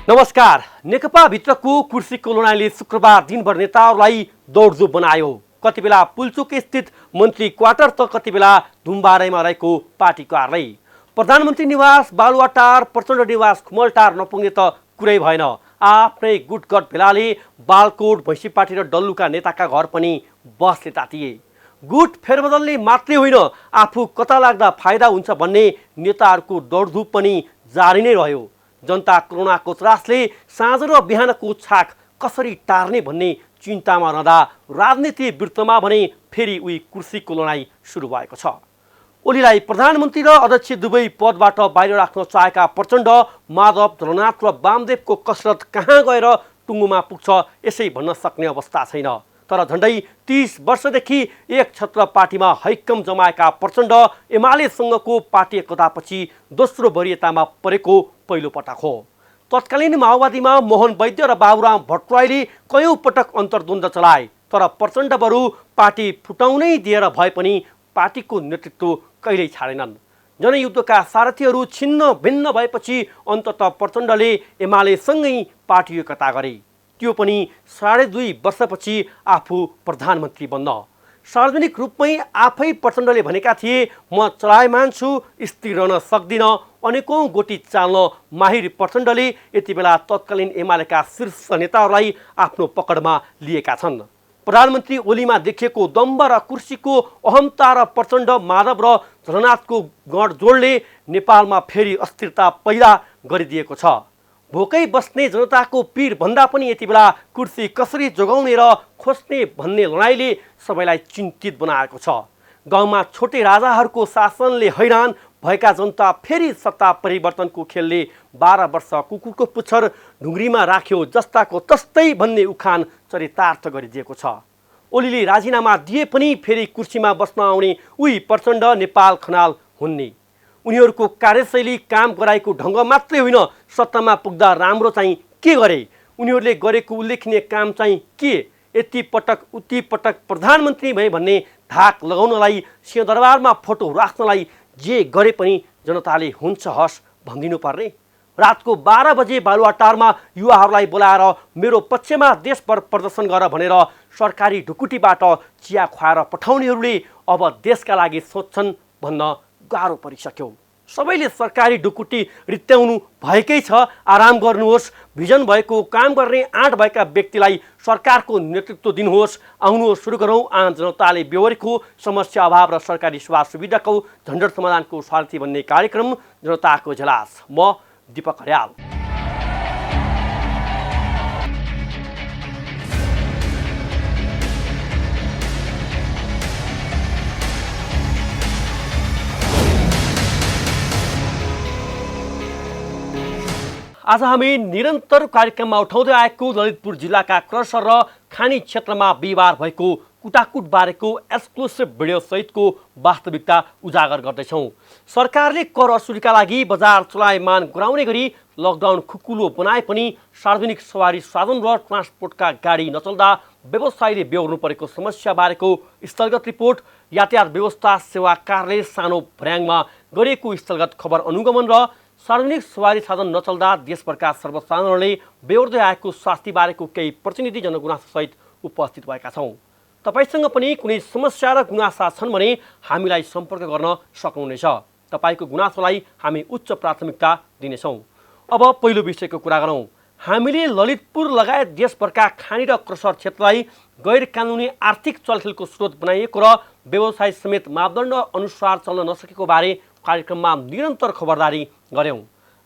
नमस्कार। नेकपा भित्रको कुर्सीको लडाईँले शुक्रबार दिनभर नेताहरूलाई दौडधुप बनायो। कति बेला पुल्चोक स्थित मन्त्री क्वार्टर त कति बेला धुम्बारेमा रहेको पार्टी कार्यालय, प्रधानमन्त्री निवास बालुवाटार, प्रचण्ड निवास खुमलटार नपुग्ने त कुरै भएन। आफ्नै गुटगट भेलाले बालकोट, भैँसीपाटी र डल्लुका नेताका घर पनि बसले तातिए। गुट फेरबदलले मात्रै होइन, आफू कता लाग्दा फाइदा हुन्छ भन्ने नेताहरूको दौडधुप पनि जारी नै रह्यो। जनता कोरोनाको त्रासले साँझ र बिहानको छाक कसरी टार्ने भन्ने चिन्तामा रहँदा राजनीति वृत्तमा भने फेरि उही कुर्सीको लडाईँ सुरु भएको छ। ओलीलाई प्रधानमन्त्री र अध्यक्ष दुवै पदबाट बाहिर राख्न चाहेका प्रचण्ड, माधव, झलनाथ र वामदेवको कसरत कहाँ गएर टुङ्गोमा पुग्छ यसै भन्न सक्ने अवस्था छैन। तर झन्डै 30 वर्षदेखि एक छत्र पार्टीमा हैकम जमाएका प्रचण्ड एमालेसँगको पार्टी एकतापछि दोस्रो वरियतामा परेको पहिलो पटक हो। तत्कालीन माओवादीमा मोहन वैद्य र बाबुराम भट्टराईले कयौं पटक अन्तर्द्वन्द चलाए, तर प्रचण्ड बरु पार्टी फुटाउनै दिएर भए पनि पार्टीको नेतृत्व कहिल्यै छाडेनन्। जनयुद्धका सारथीहरू छिन्न भिन्न भएपछि अन्ततः प्रचण्डले एमालेसँगै पार्टी एकता गरे, त्यो पनि 2.5 वर्षपछि आफू प्रधानमन्त्री बन्न। सार्वजनिक रूपमै आफै प्रचण्डले भनेका थिए, म चलायमान छु, स्थिर रहन सक्दिनँ। अनेकौं गोटी चाल्न माहिर प्रचण्डले यति बेला तत्कालीन एमालेका शीर्ष नेताहरूलाई आफ्नो पकडमा लिएका छन्। प्रधानमन्त्री ओलीमा देखिएको दम्ब र कुर्सीको अहमता र प्रचण्ड, माधव र झलनाथको गठजोडले नेपालमा फेरि अस्थिरता पैदा गरिदिएको छ। भोकै बस्ने जनताको पीर भन्दा पनि यति बेला कुर्सी कसरी जोगाउने र खोज्ने भन्ने लडाईँले सबैलाई चिन्तित बनाएको छ। गाउँमा छोटे राजाहरूको शासनले हैरान भएका जनता फेरि सत्ता परिवर्तनको खेलले 12 वर्ष कुकुरको पुच्छर ढुङ्ग्रीमा राख्यो जस्ताको तस्तै भन्ने उखान चरितार्थ गरिदिएको छ। ओलीले राजीनामा दिए पनि फेरि कुर्सीमा बस्न आउने उही प्रचण्ड नेपाल खनाल हुन्ने। उनीहरूको कार्यशैली, काम गराएको ढङ्ग मात्रै होइन, सत्तामा पुग्दा राम्रो चाहिँ के गरे, उनीहरूले गरेको उल्लेखनीय काम चाहिँ के, यति पटक उति पटक प्रधानमन्त्री भए भन्ने धाक लगाउनलाई, सिंहदरबारमा फोटो राख्नलाई जे गरे पनि जनताले हुन्छ हस् भनिदिनु पर्ने। रातको 12 बजे बालुवाटारमा युवाहरूलाई बोलाएर मेरो पक्षमा देशभर प्रदर्शन गर भनेर सरकारी ढुकुटीबाट चिया खुवाएर पठाउनेहरूले अब देशका लागि सोच्छन् भन्न गाह्रो परिसक्यो। सबैले सरकारी ढुकुटी रित्याउनु भएकै छ, आराम गर्नुहोस्, भिजन भएको काम गर्ने आँट भएका व्यक्तिलाई सरकारको नेतृत्व दिनुहोस्, आउनुहोस् सुरु गरौँ आम जनताले बेहोरेको समस्या, अभाव र सरकारी सेवा सुविधाको झन्झट समाधानको सारथी भन्ने कार्यक्रम जनताको झलास। म दीपक हरियाल। आज हामी निरन्तर कार्यक्रममा उठाउँदै आएको ललितपुर जिल्लाका क्रसर र खानी क्षेत्रमा बिहिबार भएको कुटाकुट बारेको एक्सक्लुसिभ भिडियो सहितको वास्तविकता उजागर गर्दैछौँ। सरकारले कर असुलीका लागि बजार चलायमान गराउने गरी लकडाउन खुकुलो बनाए पनि सार्वजनिक सवारी साधन र ट्रान्सपोर्टका गाडी नचल्दा व्यवसायीले बेहोर्नु परेको समस्या बारेको स्थलगत रिपोर्ट, यातायात व्यवस्था सेवा कार्यालय सानो भर्याङमा गरिएको स्थलगत खबर अनुगमन र सार्वजनिक सवारी साधन नचल्दा देशभरका सर्वसाधारणले बेहोर्दै आएको शास्ति बारेको केही प्रतिनिधि जनगुनासोसहित उपस्थित भएका छौँ। तपाईसँग पनि कुनै समस्या र गुनासा छन् भने हामीलाई सम्पर्क गर्न सक्नुहुनेछ। तपाईँको गुनासोलाई हामी उच्च प्राथमिकता दिनेछौँ। अब पहिलो विषयको कुरा गरौँ। हामीले ललितपुर लगायत देशभरका खानी र क्रसर क्षेत्रलाई गैर कानुनी आर्थिक चलखेलको स्रोत बनाइएको र व्यवसाय समेत मापदण्ड अनुसार चल्न नसकेको बारे कार्यक्रममा निरन्तर खबरदारी गर्यौं।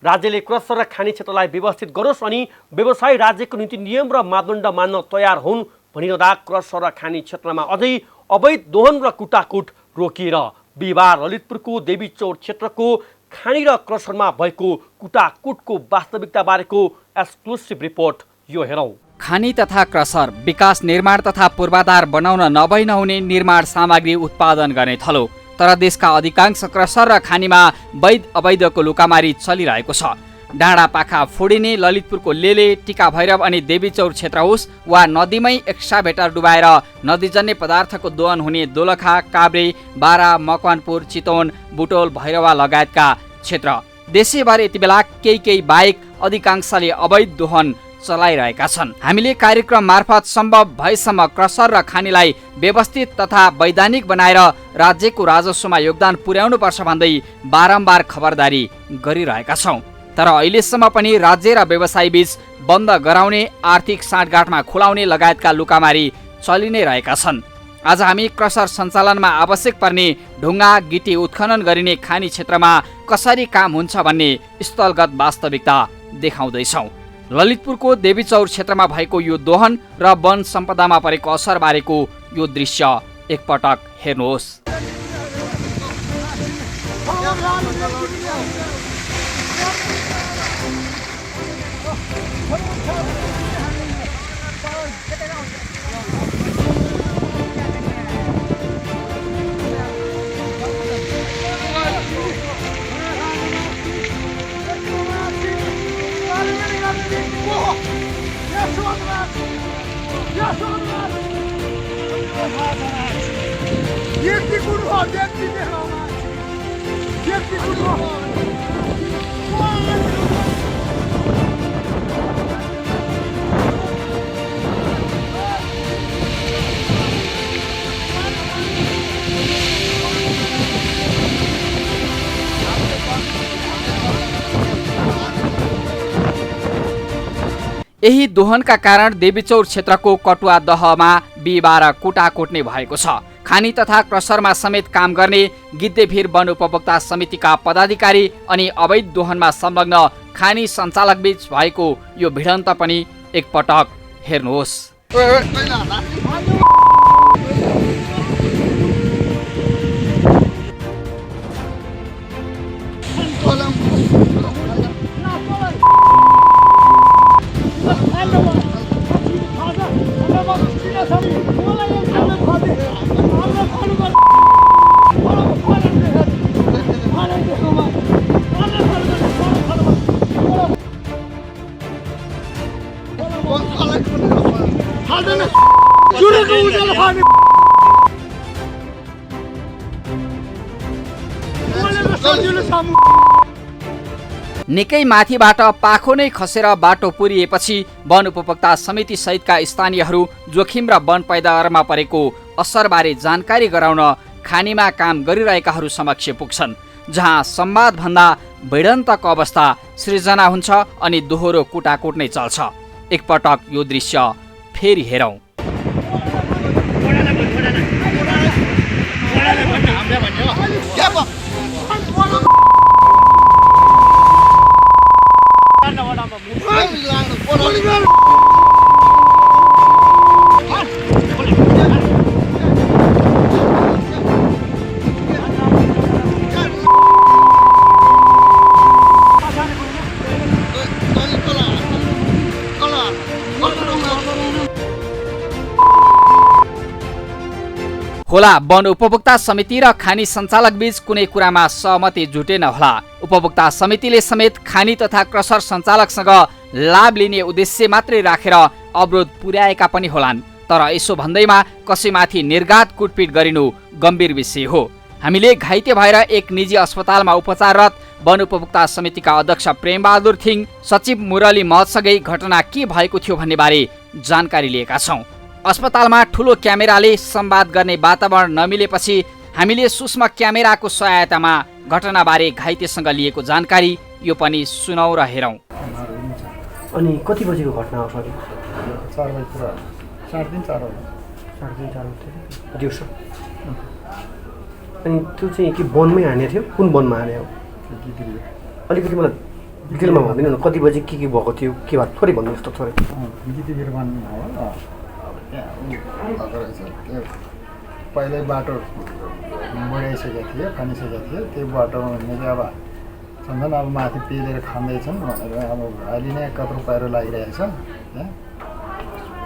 राज्यले क्रसर र खानी क्षेत्रलाई व्यवस्थित गरोस् अनि व्यवसायी राज्यको नीति नियम र मापदण्ड मान्न तयार हुन् भनिरहँदा क्रसर र खानी क्षेत्रमा अझै अवैध दोहन र कुटाकुट रोकिएर बिहिबार ललितपुरको देवीचौर क्षेत्रको खानी र क्रसरमा भएको कुटाकुटको वास्तविकता बारेको एक्सक्लुसिभ रिपोर्ट यो हेरौँ। खानी तथा क्रसर विकास, निर्माण तथा पूर्वाधार बनाउन नभई नहुने निर्माण सामग्री उत्पादन गर्ने थलो। तर देशका अधिकांश क्रसर र खानीमा वैध अवैधको लुकामारी चलिरहेको छ। डाँडा पाखा फोडिने ललितपुरको लेले, टिका भैरव अनि देवीचौर क्षेत्र होस् वा नदीमै एक्स्ट्राभेटर डुबाएर नदीजन्य पदार्थको दोहन हुने दोलखा, काभ्रे, बारा, मकवानपुर, चितवन, बुटोल, भैरवा लगायतका क्षेत्र देशैभर यति बेला केही बाहेक अधिकांशले अवैध दोहन चलाइरहेका छन्। हामीले कार्यक्रम मार्फत सम्भव भएसम्म क्रसर र खानीलाई व्यवस्थित तथा वैधानिक बनाएर राज्यको राजस्वमा योगदान पुर्याउनुपर्छ भन्दै बारम्बार खबरदारी गरिरहेका छौँ। तर अहिलेसम्म पनि राज्य र व्यवसायी बीच बन्द गराउने, आर्थिक साँठगाँठमा खुलाउने लगायतका लुकामारी चलि नै रहेका छन्। आज हामी क्रसर सञ्चालनमा आवश्यक पर्ने ढुङ्गा गिटी उत्खनन गरिने खानी क्षेत्रमा कसरी काम हुन्छ भन्ने स्थलगत वास्तविकता देखाउँदैछौँ। ललितपुरको देवीचौर क्षेत्रमा भएको यो दोहन र वन सम्पदामा परेको असर बारेको यो दृश्य एकपटक हेर्नुहोस्। यही दोहनका कारण देवीचौर क्षेत्रको कटुवा दहमा बिहिबार कुटाकुट्ने भएको छ। खानी तथा क्रसरमा समेत काम गर्ने गिद्धेभिर वन उपभोक्ता समितिका पदाधिकारी अनि अवैध दोहनमा संलग्न खानी सञ्चालक बीच भएको यो भिडन्त पनि एकपटक हेर्नुहोस्। निकै माथिबाट पाखो नै खसेर बाटो पुरिएपछि वन उपभोक्ता समिति सहितका स्थानीयहरू जोखिम र वन पैदावारमा परेको असरबारे जानकारी गराउन खानीमा काम गरिरहेकाहरू समक्ष पुग्छन्, जहाँ संवादभन्दा भिडन्तको अवस्था सृजना हुन्छ अनि दोहोरो कुटाकुट नै चल्छ। एकपटक यो दृश्य फेरि हेरौँ। होला वन उपभोक्ता समिति र खानी सञ्चालक बीच कुनै कुरामा सहमति जुटेन होला। उपभोक्ता समितिले समेत खानी तथा क्रसर सञ्चालकसँग लाभ लिने उद्देश्य मात्रै राखेर अवरोध पुर्याएका पनि होलान्। तर यसो भन्दैमा कसैमाथि निर्घात कुटपिट गरिनु गम्भीर विषय हो। हामीले घाइते भएर एक निजी अस्पतालमा उपचाररत वन उपभोक्ता समितिका अध्यक्ष प्रेमबहादुर थिङ, सचिव मुरली महतसँगै घटना के भएको थियो भन्ने बारे जानकारी लिएका छौँ। अस्पतालमा ठुलो क्यामेराले संवाद गर्ने वातावरण नमिलेपछि हामीले सूक्ष्म क्यामेराको सहायतामा घटनाबारे घाइतेसँग लिएको जानकारी यो पनि सुनौ र हेरौँ। अनि कति बजेको घटना हो सर? 4 बजे पुरा 4:30 दिउँसो। अनि त्यो चाहिँ के वनमै हाने थियो? कुन वनमा हाने हो? अलिकति मलाई डिटेलमा भनिदिनु न, कति बजे के भएको थियो, के भयो थोरै भन्नुहोस् त थोरै। गिद्धेभिर वनमा हो। पहिल्यै बाटो बढाइसकेको थियो, खनिसकेको थियो। त्यो बाटोमा मैले अब सम्झन अब माथि पेलेर खाँदैछन् भनेर अब अलि नै कत्रो पहिरो लागिरहेछ त्यहाँ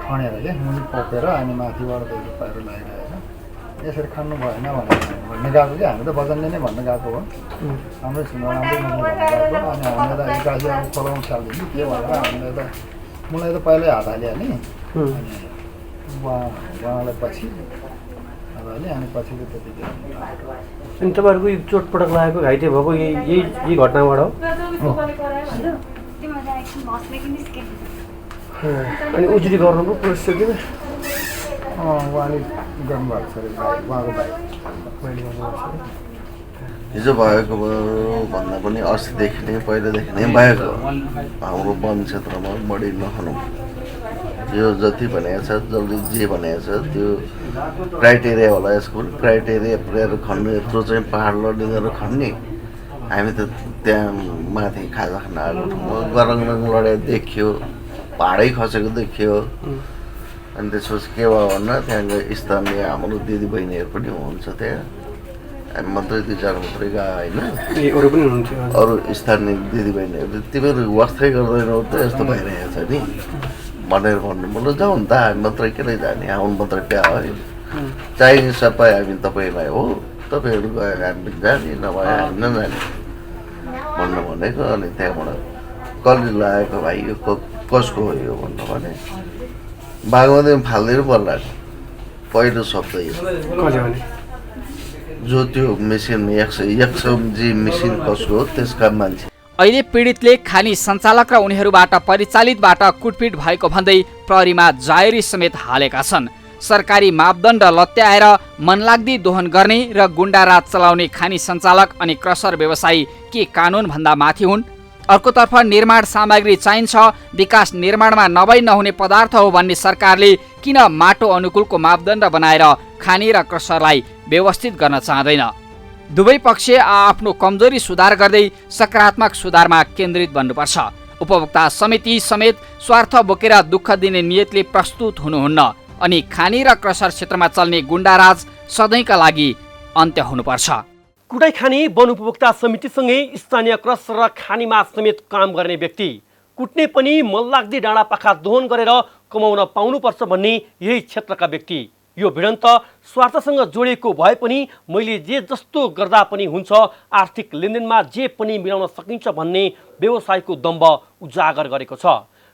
खनेर क्या मुनि पोकेर अनि माथिबाट त्यो पहिरो लागिरहेछ। यसरी खानु भएन भनेर भन्ने गएको कि हामी त बजारले नै भन्न गएको हो। राम्रै राम्रै मिल्ने भन्ने गएको। अनि हामीले त एक्कासी अब खोलाउनु थालिदियो के भनेर हामीले त मलाई त पहिल्यै हात हालिहालेँ। अनि उहाँलाई पछि नेपाली अनि पछिको त्यतिकै अनि तपाईँहरूको यो चोटपटक लागेको घाइते भएको यही घटनाबाट हो अनि उजुरी गर्नु पो पुलिस चौकीमा उहाँले गर्नुभएको छ अरे उहाँको भाइ हिजो भएको भन्दा पनि अस्तिदेखि नै पहिलादेखि नै भएको हाम्रो वन क्षेत्रमा बढी नखनौँ यो जति भनेको छ जसले जे भनेको छ त्यो क्राइटेरिया होला यसको क्राइटेरिया पुऱ्याएर खन्नु यत्रो चाहिँ पाहाड लडिङहरू खन्ने हामी त त्यहाँ माथि खाजा खान आएको ठाउँमा गरङ रङ लडाइ देखियो पाहाडै खसेको देखियो अनि त्यसपछि के भयो भन्दा त्यहाँको स्थानीय हाम्रो दिदीबहिनीहरू पनि हुनुहुन्छ त्यहाँ हामी मात्रै 2-4 मात्रै गयो होइन अरू पनि हुनुहुन्थ्यो अरू स्थानीय दिदीबहिनीहरू तिमीहरू वास्तै गर्दैनौ त यस्तो भइरहेको छ नि भनेर भन्नु मलाई जाउँ त हामी मात्रै किन जाने आउनु मात्रै प्या हो चाहिने सबै हामी तपाईँलाई हो तपाईँहरू गयो हामी पनि जाने नभए हामी नजाने भन्नु भनेको अनि त्यहाँबाट कसले लागेको भाइ यो कसको हो यो भन्नु भने बागमतीमा फाल्दै पर्ला पहिलो शब्द यो जो त्यो मेसिन 100 जी मेसिन कसको हो त्यसका मान्छे अहिले पीडितले खानी सञ्चालक र उनीहरूबाट परिचालितबाट कुटपिट भएको भन्दै प्रहरीमा जाहेरी समेत हालेका छन्। सरकारी मापदण्ड लत्याएर मनलाग्दी दोहन गर्ने र गुण्डाराज चलाउने खानी सञ्चालक अनि क्रसर व्यवसायी के कानुन भन्दा माथि हुन्? अर्कोतर्फ निर्माण सामग्री चाहिन्छ, विकास निर्माणमा नभई नहुने पदार्थ हो भन्ने सरकारले किन माटो अनुकूलको मापदण्ड बनाएर खानी र क्रसरलाई व्यवस्थित गर्न चाहँदैन? दुवै पक्ष आफ्नो कमजोरी सुधार गर्दै सकारात्मक सुधारमा केन्द्रित बन्नुपर्छ। उपभोक्ता समिति समेत स्वार्थ बोकेर दुःख दिने नियतले प्रस्तुत हुनुहुन्न अनि खानी र क्रसर क्षेत्रमा चल्ने गुण्डाराज सधैँका लागि अन्त्य हुनुपर्छ। कुटाइखानी वन उपभोक्ता समितिसँगै स्थानीय क्रसर र खानीमा समेत काम गर्ने व्यक्ति कुट्ने पनि मनलाग्दी डाँडापाखा दोहन गरेर कमाउन पाउनुपर्छ भन्ने यही क्षेत्रका व्यक्ति। यो भिडन्त स्वार्थसँग जोडिएको भए पनि मैले जे जस्तो गर्दा पनि हुन्छ, आर्थिक लेनदेनमा जे पनि मिलाउन सकिन्छ भन्ने व्यवसायको दम्भ उजागर गरेको छ।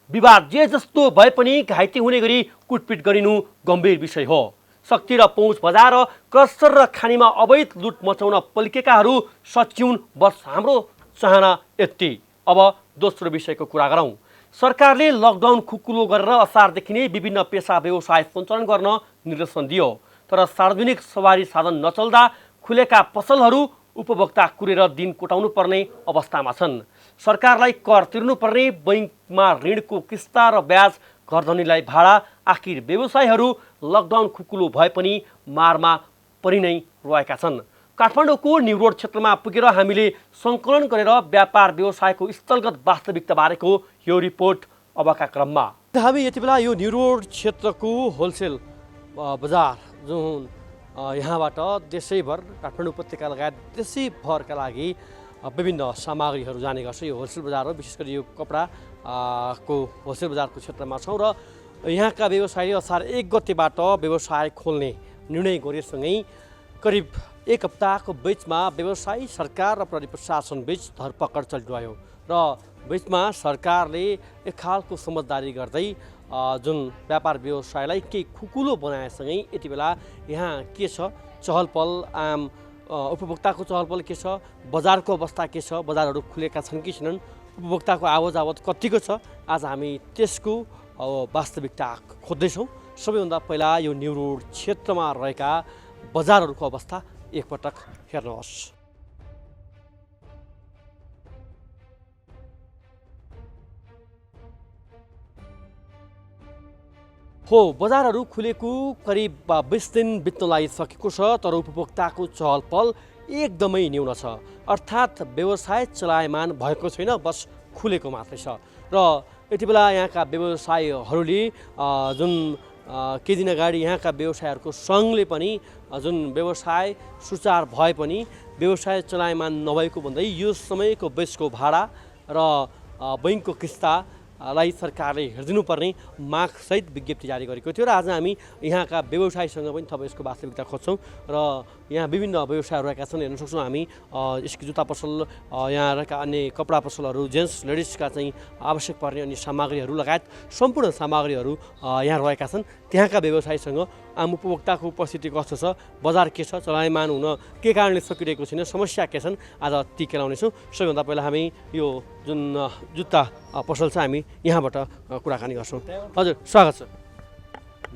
विवाद जे जस्तो भए पनि घाइते हुने गरी कुटपिट गरिनु गम्भीर विषय हो। शक्ति र पहुँच बजार क्रसर र खानीमा अवैध लुट मचाउन पल्केकाहरू सच्याउन बस हाम्रो चाहना यति। अब दोस्रो विषयको कुरा गरौँ। सरकारले लकडाउन खुकुलो गरेर असारदेखि नै विभिन्न पेसा व्यवसाय सञ्चालन गर्न निर्देशन दियो, तर सार्वजनिक सवारी साधन नचल्दा खुलेका पसलहरू उपभोक्ता कुरेर दिन कोटाउनु पर्ने अवस्थामा छन्। सरकारलाई कर तिर्नुपर्ने, बैङ्कमा ऋणको किस्ता र ब्याज, घरधनीलाई भाडा, आखिर व्यवसायहरू लकडाउन खुकुलो भए पनि मारमा परि नै रहेका छन्। काठमाडौँको न्यू रोड क्षेत्रमा पुगेर हामीले सङ्कलन गरेर व्यापार व्यवसायको स्थलगत वास्तविकता बारेको यो रिपोर्ट अबका क्रममा। हामी यति बेला यो न्यू रोड क्षेत्रको होलसेल बजार जुन यहाँबाट देशैभर काठमाडौँ उपत्यका लगायत देशैभरका लागि विभिन्न सामग्रीहरू जाने गर्छ। यो होलसेल बजार हो, विशेष गरी यो कपडा को होलसेल बजारको क्षेत्रमा छौँ र यहाँका व्यवसायी असार 1 गतेबाट व्यवसाय खोल्ने निर्णय गरेसँगै करिब 1 हप्ताको बिचमा व्यवसायी, सरकार र प्रहरी प्रशासन बीच धरपकड चलिरह्यो र बिचमा सरकारले एक खालको समझदारी गर्दै जुन व्यापार व्यवसायलाई केही खुकुलो बनाएसँगै यति बेला यहाँ के छ, चहलपहल, आम उपभोक्ताको चहलपहल के छ, बजारको अवस्था के छ, बजारहरू खुलेका छन् कि छैनन्, उपभोक्ताको आवत कतिको छ, आज हामी त्यसको वास्तविकता खोज्दैछौँ। सबैभन्दा पहिला यो न्यू रोड क्षेत्रमा रहेका बजारहरूको अवस्था एकपटक हेर्नुहोस्। हो, बजारहरू खुलेको करिब 20 दिन बित्न लागिसकेको छ, तर उपभोक्ताको चहलपहल एकदमै न्यून छ। अर्थात् व्यवसाय चलायमान भएको छैन, बस खुलेको मात्रै छ। र यति बेला यहाँका व्यवसायीहरूले जुन केही दिन अगाडि यहाँका व्यवसायहरूको सङ्घले पनि जुन व्यवसाय सुचार भए पनि व्यवसाय चलायमान नभएको भन्दै यो समयको बेचको भाडा र बैङ्कको किस्तालाई सरकारले हेरिदिनुपर्ने मागसहित विज्ञप्ति जारी गरेको थियो र आज हामी यहाँका व्यवसायीसँग पनि थप यसको वास्तविकता खोज्छौँ र यहाँ विभिन्न व्यवसायहरू रहेका छन्। हेर्न सक्छौँ हामी यसको जुत्ता पसल, यहाँ रहेका अन्य कपडा पसलहरू, जेन्ट्स लेडिजका चाहिँ आवश्यक पर्ने अन्य सामग्रीहरू लगायत सम्पूर्ण सामग्रीहरू यहाँ रहेका छन्। त्यहाँका व्यवसायीसँग आम उपभोक्ताको उपस्थिति कस्तो छ, बजार के छ, चलायमान हुन के कारणले सकिरहेको छैन, समस्या के छन्, आज ती केलाउनेछौँ। सबैभन्दा पहिला हामी यो जुन जुत्ता पसल छ हामी यहाँबाट कुराकानी गर्छौँ। हजुर स्वागत छ।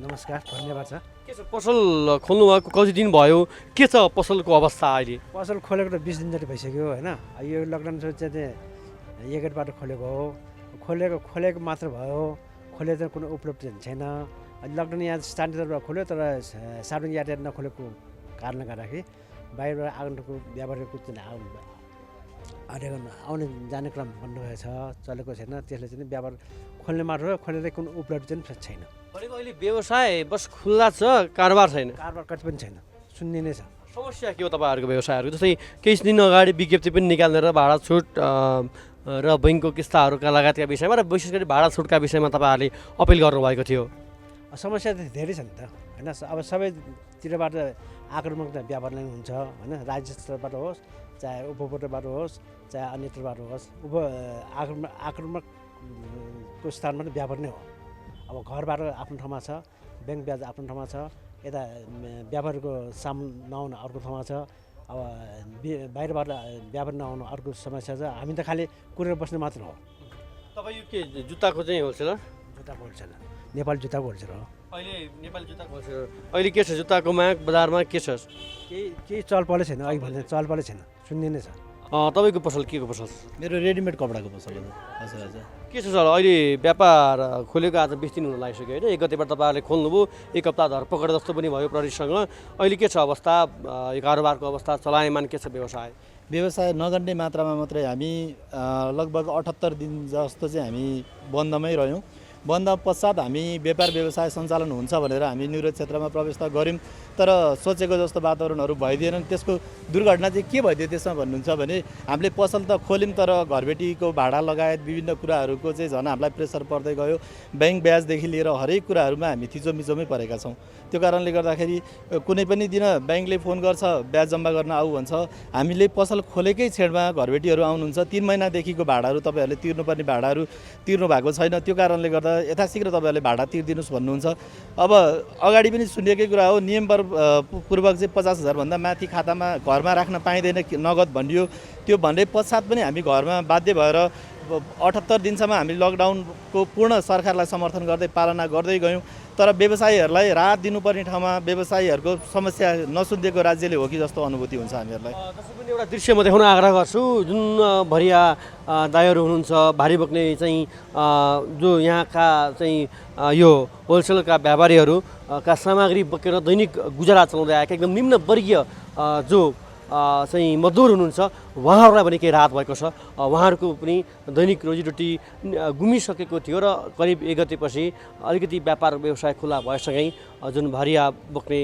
नमस्कार, धन्यवाद छ। के छ पसल खोल्नुभएको कति दिन भयो, के छ पसलको अवस्था अहिले? पसल खोलेको त 20 दिन जति भइसक्यो होइन। यो लकडाउन चाहिँ एक गेटबाट खोलेको हो, खोलेको मात्र भयो, खोले त कुनै उपलब्धि छैन। लकडाउन यहाँ शान्तिपूर्वक खोल्यो, तर सार्वजनिक यातायात नखोलेको कारणले गर्दाखेरि बाहिरबाट आगन्तुकको व्यापारीको आउने जाने क्रम बन्द भएछ, चलेको छैन। त्यसले चाहिँ व्यापार खोल्ने मात्र हो, खोलेर कुनै उपलब्धि चाहिँ छैन। भनेको अहिले व्यवसाय बस खुल्ला छ, कारोबार छैन। कारोबार कति पनि छैन, शून्य नै छ। समस्या के हो तपाईँहरूको व्यवसायहरूको? जस्तै केही दिन अगाडि विज्ञप्ति पनि निकालेर भाडा छुट र बैङ्कको किस्ताहरूका लगायतका विषयमा र विशेष गरी भाडा छुटका विषयमा तपाईँहरूले अपिल गर्नुभएको थियो। समस्या त धेरै छ नि त होइन। अब सबैतिरबाट आक्रमक व्यापार नै हुन्छ होइन। राज्य स्तरबाट होस्, चाहे उपभोक्ताबाट होस्, चाहे अन्यत्रबाट होस्, आक्रमकको स्थानमा व्यापार नै हो। अब घरबाट आफ्नो ठाउँमा छ, ब्याङ्क ब्याज आफ्नो ठाउँमा छ, यता व्यापारको सामान नआउनु अर्को ठाउँमा छ। अब बाहिरबाट व्यापार नआउनु अर्को समस्या छ। हामी त खालि कुरेर बस्ने मात्र हो। तपाईँ यो के जुत्ताको चाहिँ होलसेलर? जुत्ताको होलसेलर, नेपाली जुत्ताको होलसेलर हो। अहिले नेपाली जुत्ताको होलसेलर अहिले के छ? जुत्ताको माग बजारमा के छ? केही चलपलै छैन, अघि भन्दा चलपलै छैन, शून्य नै छ। तपाईँको पसल के को पसल? मेरो रेडिमेड कपडाको पसल हो। हजुर हजुर। के छ सर अहिले व्यापार खोलेको आज 20 दिन हुन लागिसक्यो होइन। एक गतेबाट तपाईँहरूले खोल्नुभयो, एक हप्ता धरपकड जस्तो पनि भयो प्रहरीसँग। अहिले के छ अवस्था, यो कारोबारको अवस्था, चलायमान के छ व्यवसाय नगर्ने मात्रामा मात्रै हामी लगभग 78 दिन जस्तो चाहिँ हामी बन्दमै रह्यौँ। बन्द पश्चात हामी व्यापार व्यवसाय सञ्चालन हुन्छ भनेर हामी निरोध क्षेत्रमा प्रवेश त गऱ्यौँ, तर सोचेको जस्तो वातावरणहरू भइदिएनन्। त्यसको दुर्घटना चाहिँ के भइदियो त्यसमा भन्नुहुन्छ भने हामीले पसल त खोल्यौँ, तर घरबेटीको भाडा लगायत विभिन्न कुराहरूको चाहिँ झन् हामीलाई प्रेसर पर्दै गयो। ब्याङ्क ब्याजदेखि लिएर हरेक कुराहरूमा हामी थिचोमिचोमै परेका छौँ। त्यो कारणले गर्दाखेरि कुनै पनि दिन ब्याङ्कले फोन गर्छ, ब्याज जम्मा गर्न आऊ भन्छ। हामीले पसल खोलेकै छेडमा घरबेटीहरू आउनुहुन्छ, 3 महिनादेखिको भाडाहरू तपाईँहरूले तिर्नुपर्ने भाडाहरू तिर्नु भएको छैन। त्यो कारणले गर्दा यथाशीघ्र तपाईँहरूले भाडा तिर्दिनुहोस् भन्नुहुन्छ। अब अगाडि पनि सुनिएकै कुरा हो, नियम पूर्वक चाहिँ 50,000 भन्दा माथि खातामा घरमा राख्न पाइँदैन नगद भनियो। त्यो भन्ने पश्चात पनि हामी घरमा बाध्य भएर 78 दिनसम्म हामी लकडाउनको पूर्ण सरकारलाई समर्थन गर्दै पालना गर्दै गयौँ। तर व्यवसायीहरूलाई राहत दिनुपर्ने ठाउँमा व्यवसायीहरूको समस्या नसुनिदिएको राज्यले हो कि जस्तो अनुभूति हुन्छ हामीहरूलाई। जस्तो पनि एउटा दृश्य म देखाउन आग्रह गर्छु। जुन भरिया दाइहरू हुनुहुन्छ, भारी बोक्ने चाहिँ जो यहाँका चाहिँ यो होलसेलका व्यापारीहरूका सामग्री बोकेर दैनिक गुजारा चलाउँदै आएका एकदम निम्न वर्गीय जो चाहिँ मजदुर हुनुहुन्छ, उहाँहरूलाई पनि केही राहत भएको छ। उहाँहरूको पनि दैनिक रोजीरोटी गुमिसकेको थियो र करिब 1 गतेपछि अलिकति व्यापार व्यवसाय खुला भएसँगै जुन भरिया बोक्ने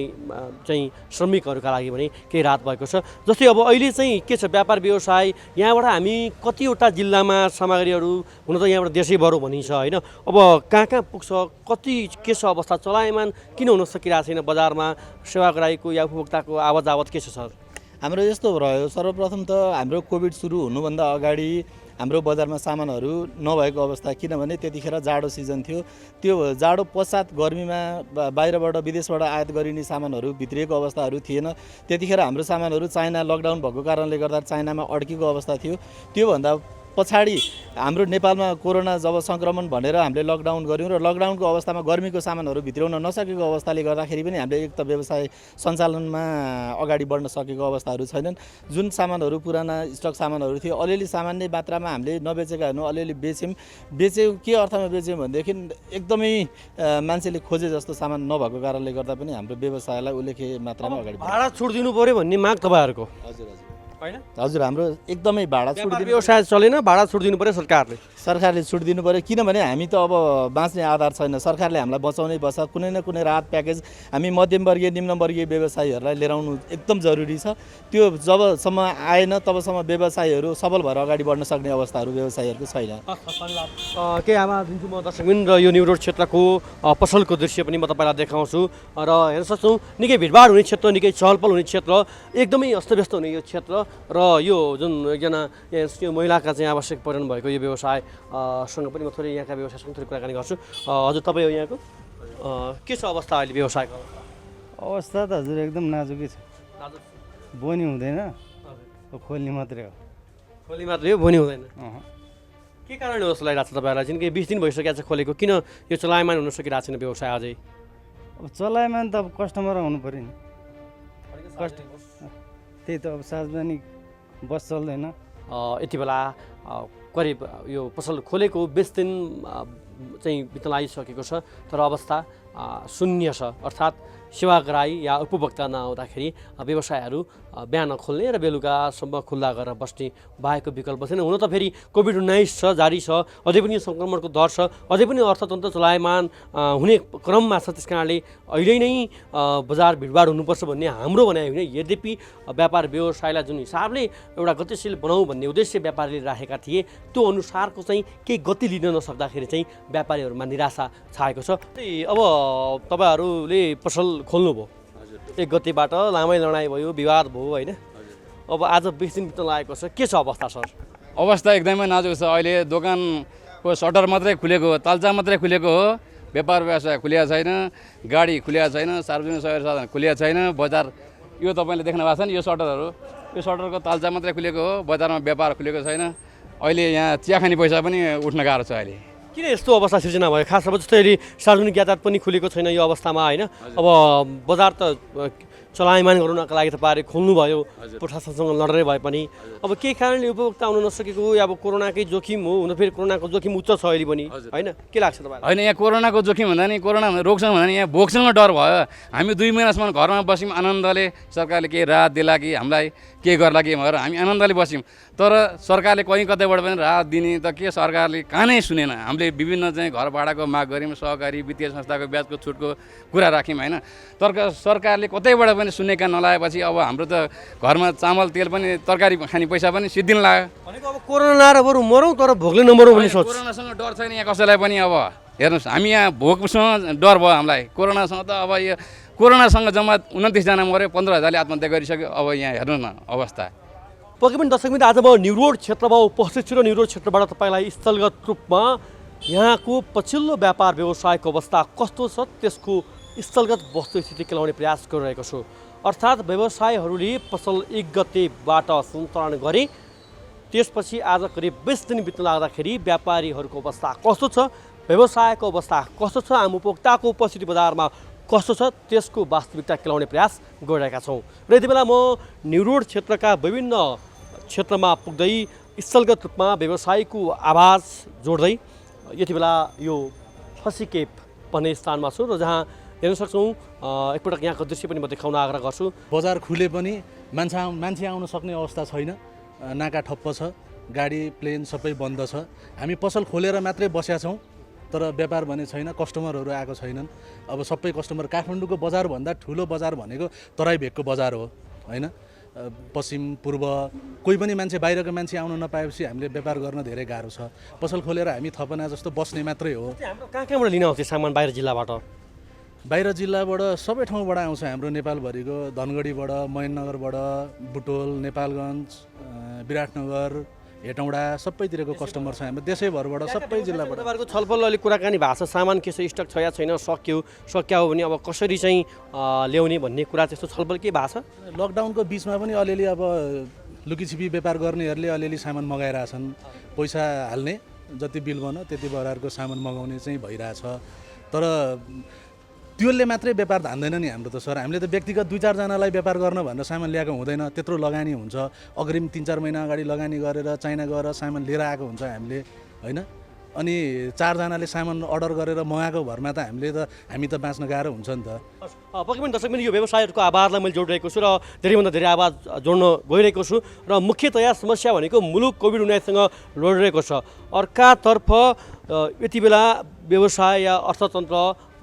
चाहिँ श्रमिकहरूका लागि पनि केही राहत भएको छ। जस्तै अब अहिले चाहिँ के छ व्यापार व्यवसाय, यहाँबाट हामी कतिवटा जिल्लामा सामग्रीहरू हुन त यहाँबाट देशैभर भनिन्छ होइन। अब कहाँ कहाँ पुग्छ, कति के छ अवस्था, चलायमान किन हुन सकिरहेको छैन बजारमा, सेवाग्राहीको या उपभोक्ताको आवत जावत के छ सर? हाम्रो यस्तो रह्यो, सर्वप्रथम त हाम्रो कोभिड सुरु हुनुभन्दा अगाडि हाम्रो बजारमा सामानहरू नभएको अवस्था, किनभने त्यतिखेर जाडो सिजन थियो। त्यो जाडो पश्चात गर्मीमा बाहिरबाट विदेशबाट आयात गरिने सामानहरू भित्रिएको अवस्थाहरू थिएन। त्यतिखेर हाम्रो सामानहरू चाइना लकडाउन भएको कारणले गर्दा चाइनामा अड्केको अवस्था थियो। त्योभन्दा पछाडि हाम्रो नेपालमा कोरोना जब सङ्क्रमण भनेर हामीले लकडाउन गऱ्यौँ र लकडाउनको अवस्थामा गर्मीको सामानहरू भित्राउन नसकेको अवस्थाले गर्दाखेरि पनि हामीले एक त व्यवसाय सञ्चालनमा अगाडि बढ्न सकेको अवस्थाहरू छैनन्। जुन सामानहरू पुराना स्टक सामानहरू थियो अलिअलि सामान्य मात्रामा हामीले नबेचेकाहरू अलिअलि बेच्यौँ। के अर्थमा बेच्यौँ भनेदेखि एकदमै मान्छेले खोजे जस्तो सामान नभएको कारणले गर्दा पनि हाम्रो व्यवसायलाई उल्लेख्य मात्रामा अगाडि भाडा छुट दिनु पर्यो भन्ने माग तपाईँहरूको? हजुर हजुर होइन हजुर, हाम्रो एकदमै भाडा छुट व्यवसाय चलेन, भाडा छुट दिनु पर्यो सरकारले। सरकारले छुट दिनु पऱ्यो, किनभने हामी त अब बाँच्ने आधार छैन, सरकारले हामीलाई बचाउनै पर्छ। कुनै न कुनै राहत प्याकेज हामी मध्यमवर्गीय निम्नवर्गीय व्यवसायीहरूलाई लिएर आउनु एकदम जरुरी छ। त्यो जबसम्म आएन तबसम्म व्यवसायीहरू सबल भएर अगाडि बढ्न सक्ने अवस्थाहरू व्यवसायीहरूको छैन। केही आवाज दिन्छु म दर्शकबिन र यो न्यू रोड क्षेत्रको पसलको दृश्य पनि म तपाईँलाई देखाउँछु र हेर्न सक्छौँ निकै भिडभाड हुने क्षेत्र, निकै चहलपहल हुने क्षेत्र, एकदमै अस्तव्यस्त हुने यो क्षेत्र र यो जुन एकजना यो महिलाका चाहिँ आवश्यक परिरहनु भएको यो व्यवसायसँग पनि म थोरै यहाँका व्यवसायसँग थोरै कुराकानी गर्छु। हजुर तपाईँ हो यहाँको के छ अवस्था अहिले व्यवसायको? अवस्था त हजुर एकदम नाजुकै छ, बोनी हुँदैन, खोल्ने मात्रै हो। खोल्ने मात्रै हो, बोनी हुँदैन। के कारणले जस्तो लागिरहेको छ तपाईँहरूलाई? चाहिँ 20 दिन भइसकेको छ खोलेको, किन यो चलायमान हुन सकिरहेको छैन व्यवसाय अझै? अब चलायमान त अब कस्टमर आउनु पऱ्यो नि, त्यही त अब सार्वजनिक बस चल्दैन। यति बेला करिब यो पसल खोलेको 20 दिन चाहिँ बित्न लागिसकेको छ, तर अवस्था शून्य छ। अर्थात् सेवाग्राही या उपभोक्ता नआउँदाखेरि व्यवसायहरू बिहान खोल्ने र बेलुकासम्म खुल्ला गरेर बस्ने बाहेकको विकल्प छैन। हुन त फेरि कोभिड-19 छ, जारी छ, अझै पनि सङ्क्रमणको दर छ, अझै पनि अर्थतन्त्र चलायमान हुने क्रममा छ। त्यस कारणले अहिले नै बजार भिडभाड हुनुपर्छ भन्ने हाम्रो भनाइ होइन। यद्यपि व्यापार व्यवसायलाई जुन हिसाबले एउटा गतिशील बनाऊ भन्ने उद्देश्य व्यापारीले राखेका थिए, त्यो अनुसारको चाहिँ केही गति लिन नसक्दाखेरि चाहिँ व्यापारीहरूमा निराशा छाएको छ। अब तपाईँहरूले पसल खोल्नुभयो, 1 गतेबाट लामै लडाइँ भयो, विवाद भयो होइन? अब आज 20 दिन बित्न लागेको छ, के छ अवस्था सर? अवस्था एकदमै नाजुक छ। अहिले दोकानको सटर मात्रै खुलेको हो, ताल्चा मात्रै खुलेको हो, व्यापार व्यवसाय खुलिया छैन, गाडी खुलिया छैन, सार्वजनिक सवारी साधन खुलिया छैन। बजार यो तपाईँले देख्नु भएको छ नि, यो सटरहरू, यो सटरको ताल्चा मात्रै खुलेको हो, बजारमा व्यापार खुलेको छैन। अहिले यहाँ चिया खाने पैसा पनि उठ्न गाह्रो छ अहिले। किन यस्तो अवस्था सिर्जना भयो? खास अब जस्तै अहिले सार्वजनिक यातायात पनि खुलेको छैन यो अवस्थामा होइन? अब बजार त चलायमान गर्नुको लागि तपाईँहरूले खोल्नुभयो प्रशासनसँग लडेरै भए पनि, अब के कारणले उपभोक्ता आउन नसकेको? अब कोरोनाकै जोखिम हो, हुन फेरि कोरोनाको जोखिम उच्च छ अहिले पनि होइन? के लाग्छ तपाईँलाई? होइन, यहाँ कोरोनाको जोखिम भन्दा नि कोरोना रोक्छौँ भन्दा नि यहाँ भोक्छौँ डर भयो। हामी 2 महिनासम्म घरमा बस्यौँ आनन्दले, सरकारले केही राहत दिला कि हामीलाई के गर्ला कि भनेर हामी आनन्दले बस्यौँ। तर सरकारले कहीँ कतैबाट पनि राहत दिने त के सरकारले कहाँनै सुनेन। हामीले विभिन्न चाहिँ घर भाडाको माग गऱ्यौँ, सहकारी वित्तीय संस्थाको ब्याजको छुटको कुरा राख्यौँ होइन? तर सरकारले कतैबाट पनि सुन्नेका नलाएपछि अब हाम्रो त घरमा चामल तेल पनि तरकारी खाने पैसा पनि सिद्धिन लाग्यो। भनेको अब कोरोना लाएर बरु मरौँ तर भोग्ने नमरौँ भन्ने सोच। कोरोनासँग डर छैन यहाँ कसैलाई पनि। अब हेर्नुहोस्, हामी यहाँ भोकसँग डर भयो हामीलाई, कोरोनासँग त अब यो कोरोनासँग जम्मा 29 जना मऱ्यो, 15,000ले आत्महत्या गरिसक्यो। अब यहाँ हेर्नुहोस् न अवस्था। पक्कै पनि दर्शकबिन, आज म न्यू रोड क्षेत्रमा उपस्थित छु र न्यू रोड क्षेत्रबाट तपाईँलाई स्थलगत रूपमा यहाँको पछिल्लो व्यापार व्यवसायको अवस्था कस्तो छ त्यसको स्थलगत वस्तुस्थिति केलाउने प्रयास गरिरहेको छु। अर्थात् व्यवसायीहरूले पसल 1 गतेबाट सञ्चालन गरे, त्यसपछि आज करिब 20 दिन बित्न लाग्दाखेरि व्यापारीहरूको अवस्था कस्तो छ, व्यवसायको अवस्था कस्तो छ, आम उपभोक्ताको उपस्थिति बजारमा कस्तो छ, त्यसको वास्तविकता केलाउने प्रयास गरिरहेका छौँ। र यति बेला म न्यू रोड क्षेत्रका विभिन्न क्षेत्रमा पुग्दै स्थलगत रूपमा व्यवसायीको आवाज जोड्दै यति बेला यो फसीकेप भन्ने स्थानमा छु र जहाँ हेर्न सक्छौँ एकपटक यहाँको दृश्य पनि म देखाउन आग्रह गर्छु। बजार खुले पनि मान्छे आउन सक्ने अवस्था छैन, नाका ठप्प छ, गाडी प्लेन सबै बन्द छ। हामी पसल खोलेर मात्रै बसेका छौँ, तर व्यापार भने छैन, कस्टमरहरू आएको छैनन्। अब सबै कस्टमर, काठमाडौँको बजारभन्दा ठुलो बजार भनेको तराई भेगको बजार हो होइन? पश्चिम पूर्व कोही पनि मान्छे, बाहिरको मान्छे आउन नपाएपछि हामीले व्यापार गर्न धेरै गाह्रो छ। पसल खोलेर हामी थपना जस्तो बस्ने मात्रै हो। हाम्रो कहाँबाट लिन आउँछ सामान बाहिर जिल्लाबाट? बाहिर जिल्लाबाट सबै ठाउँबाट आउँछ, हाम्रो नेपालभरिको धनगढीबाट, महेन्द्रनगरबाट, बुटोल, नेपालगञ्ज, विराटनगर, हेटौँडा सबैतिरको कस्टमर छ हाम्रो देशैभरबाट, सबै जिल्लाबाट। तपाईँहरूको छलफल अहिले कुराकानी भएको छ, सामान के छ, स्टक छ या छैन, सक्या हो भने अब कसरी चाहिँ ल्याउने भन्ने कुरा, त्यस्तो छलफल के भएको छ? लकडाउनको बिचमा पनि अलिअलि अब लुकीछिपी व्यापार गर्नेहरूले अलिअलि सामान मगाइरहेछन्, पैसा हाल्ने, जति बिल बन्यो त्यति बराबरको सामान मगाउने चाहिँ भइरहेछ। तर त्यसले मात्रै व्यापार धान्दैन नि हाम्रो त सर। हामीले त व्यक्तिगत 2-4 जनालाई व्यापार गर्न भनेर सामान ल्याएको हुँदैन, त्यत्रो लगानी हुन्छ। अग्रिम 3-4 महिना अगाडि लगानी गरेर चाइना गएर सामान लिएर आएको हुन्छ हामीले होइन? अनि 4 जनाले सामान अर्डर गरेर मगाएको भरमा त हामी त बाँच्न गाह्रो हुन्छ नि त। पक्कै पनि दर्शक पनि यो व्यवसायहरूको आवाजलाई मैले जोडिरहेको छु र धेरैभन्दा धेरै आवाज जोड्न गइरहेको छु र मुख्यतया समस्या भनेको मुलुक कोभिड-19सँग लडिरहेको छ। अर्कातर्फ यति बेला व्यवसाय या अर्थतन्त्र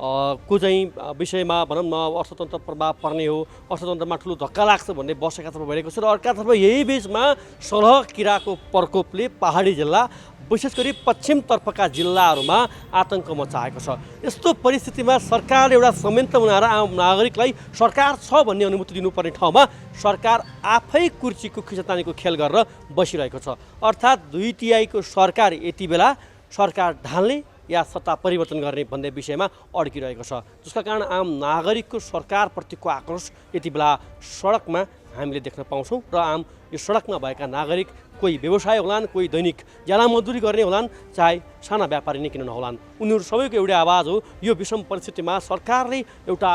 को चाहिँ विषयमा भनौँ न अर्थतन्त्र प्रभाव पर्ने हो, अर्थतन्त्रमा ठुलो धक्का लाग्छ भन्ने बसेकातर्फ भइरहेको छ र अर्कातर्फ यही बिचमा सलह किराको प्रकोपले पहाडी जिल्ला विशेष गरी पश्चिमतर्फका जिल्लाहरूमा आतंक मचाएको छ। यस्तो परिस्थितिमा सरकारले एउटा संयन्त्र बनाएर आम नागरिकलाई सरकार छ भन्ने अनुभूति दिनुपर्ने ठाउँमा सरकार आफै कुर्सीको खिचतानीको खेल गरेर बसिरहेको छ। अर्थात् 2/3 सरकार यति बेला सरकार ढाल्ने या सत्ता परिवर्तन गर्ने भन्ने विषयमा अड्किरहेको छ, जसका कारण आम नागरिकको सरकारप्रतिको आक्रोश यति बेला सडकमा हामीले देख्न पाउँछौँ र आम यो सडकमा भएका नागरिक कोही व्यवसाय होलान्, कोही दैनिक ज्याला मजदुरी गर्ने होलान्, चाहे साना व्यापारी नै किन नहोलान्, उनीहरू सबैको एउटै आवाज हो। यो विषम परिस्थितिमा सरकारले एउटा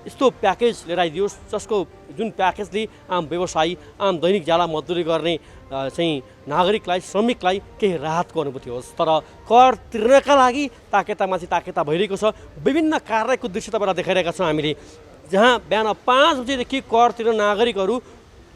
यस्तो प्याकेज लिएर आइदियोस् जसको जुन प्याकेजले आम व्यवसायी, आम दैनिक ज्याला मजदुरी गर्ने चाहिँ नागरिकलाई, श्रमिकलाई केही राहतको अनुभूति होस्। तर कर तिर्नका लागि ताकेतामाथि ताकेता भइरहेको छ। विभिन्न कार्यालयको दृश्य तपाईँलाई देखाइरहेका छौँ हामीले, जहाँ बिहान 5 बजेदेखि कर तिर्न नागरिकहरू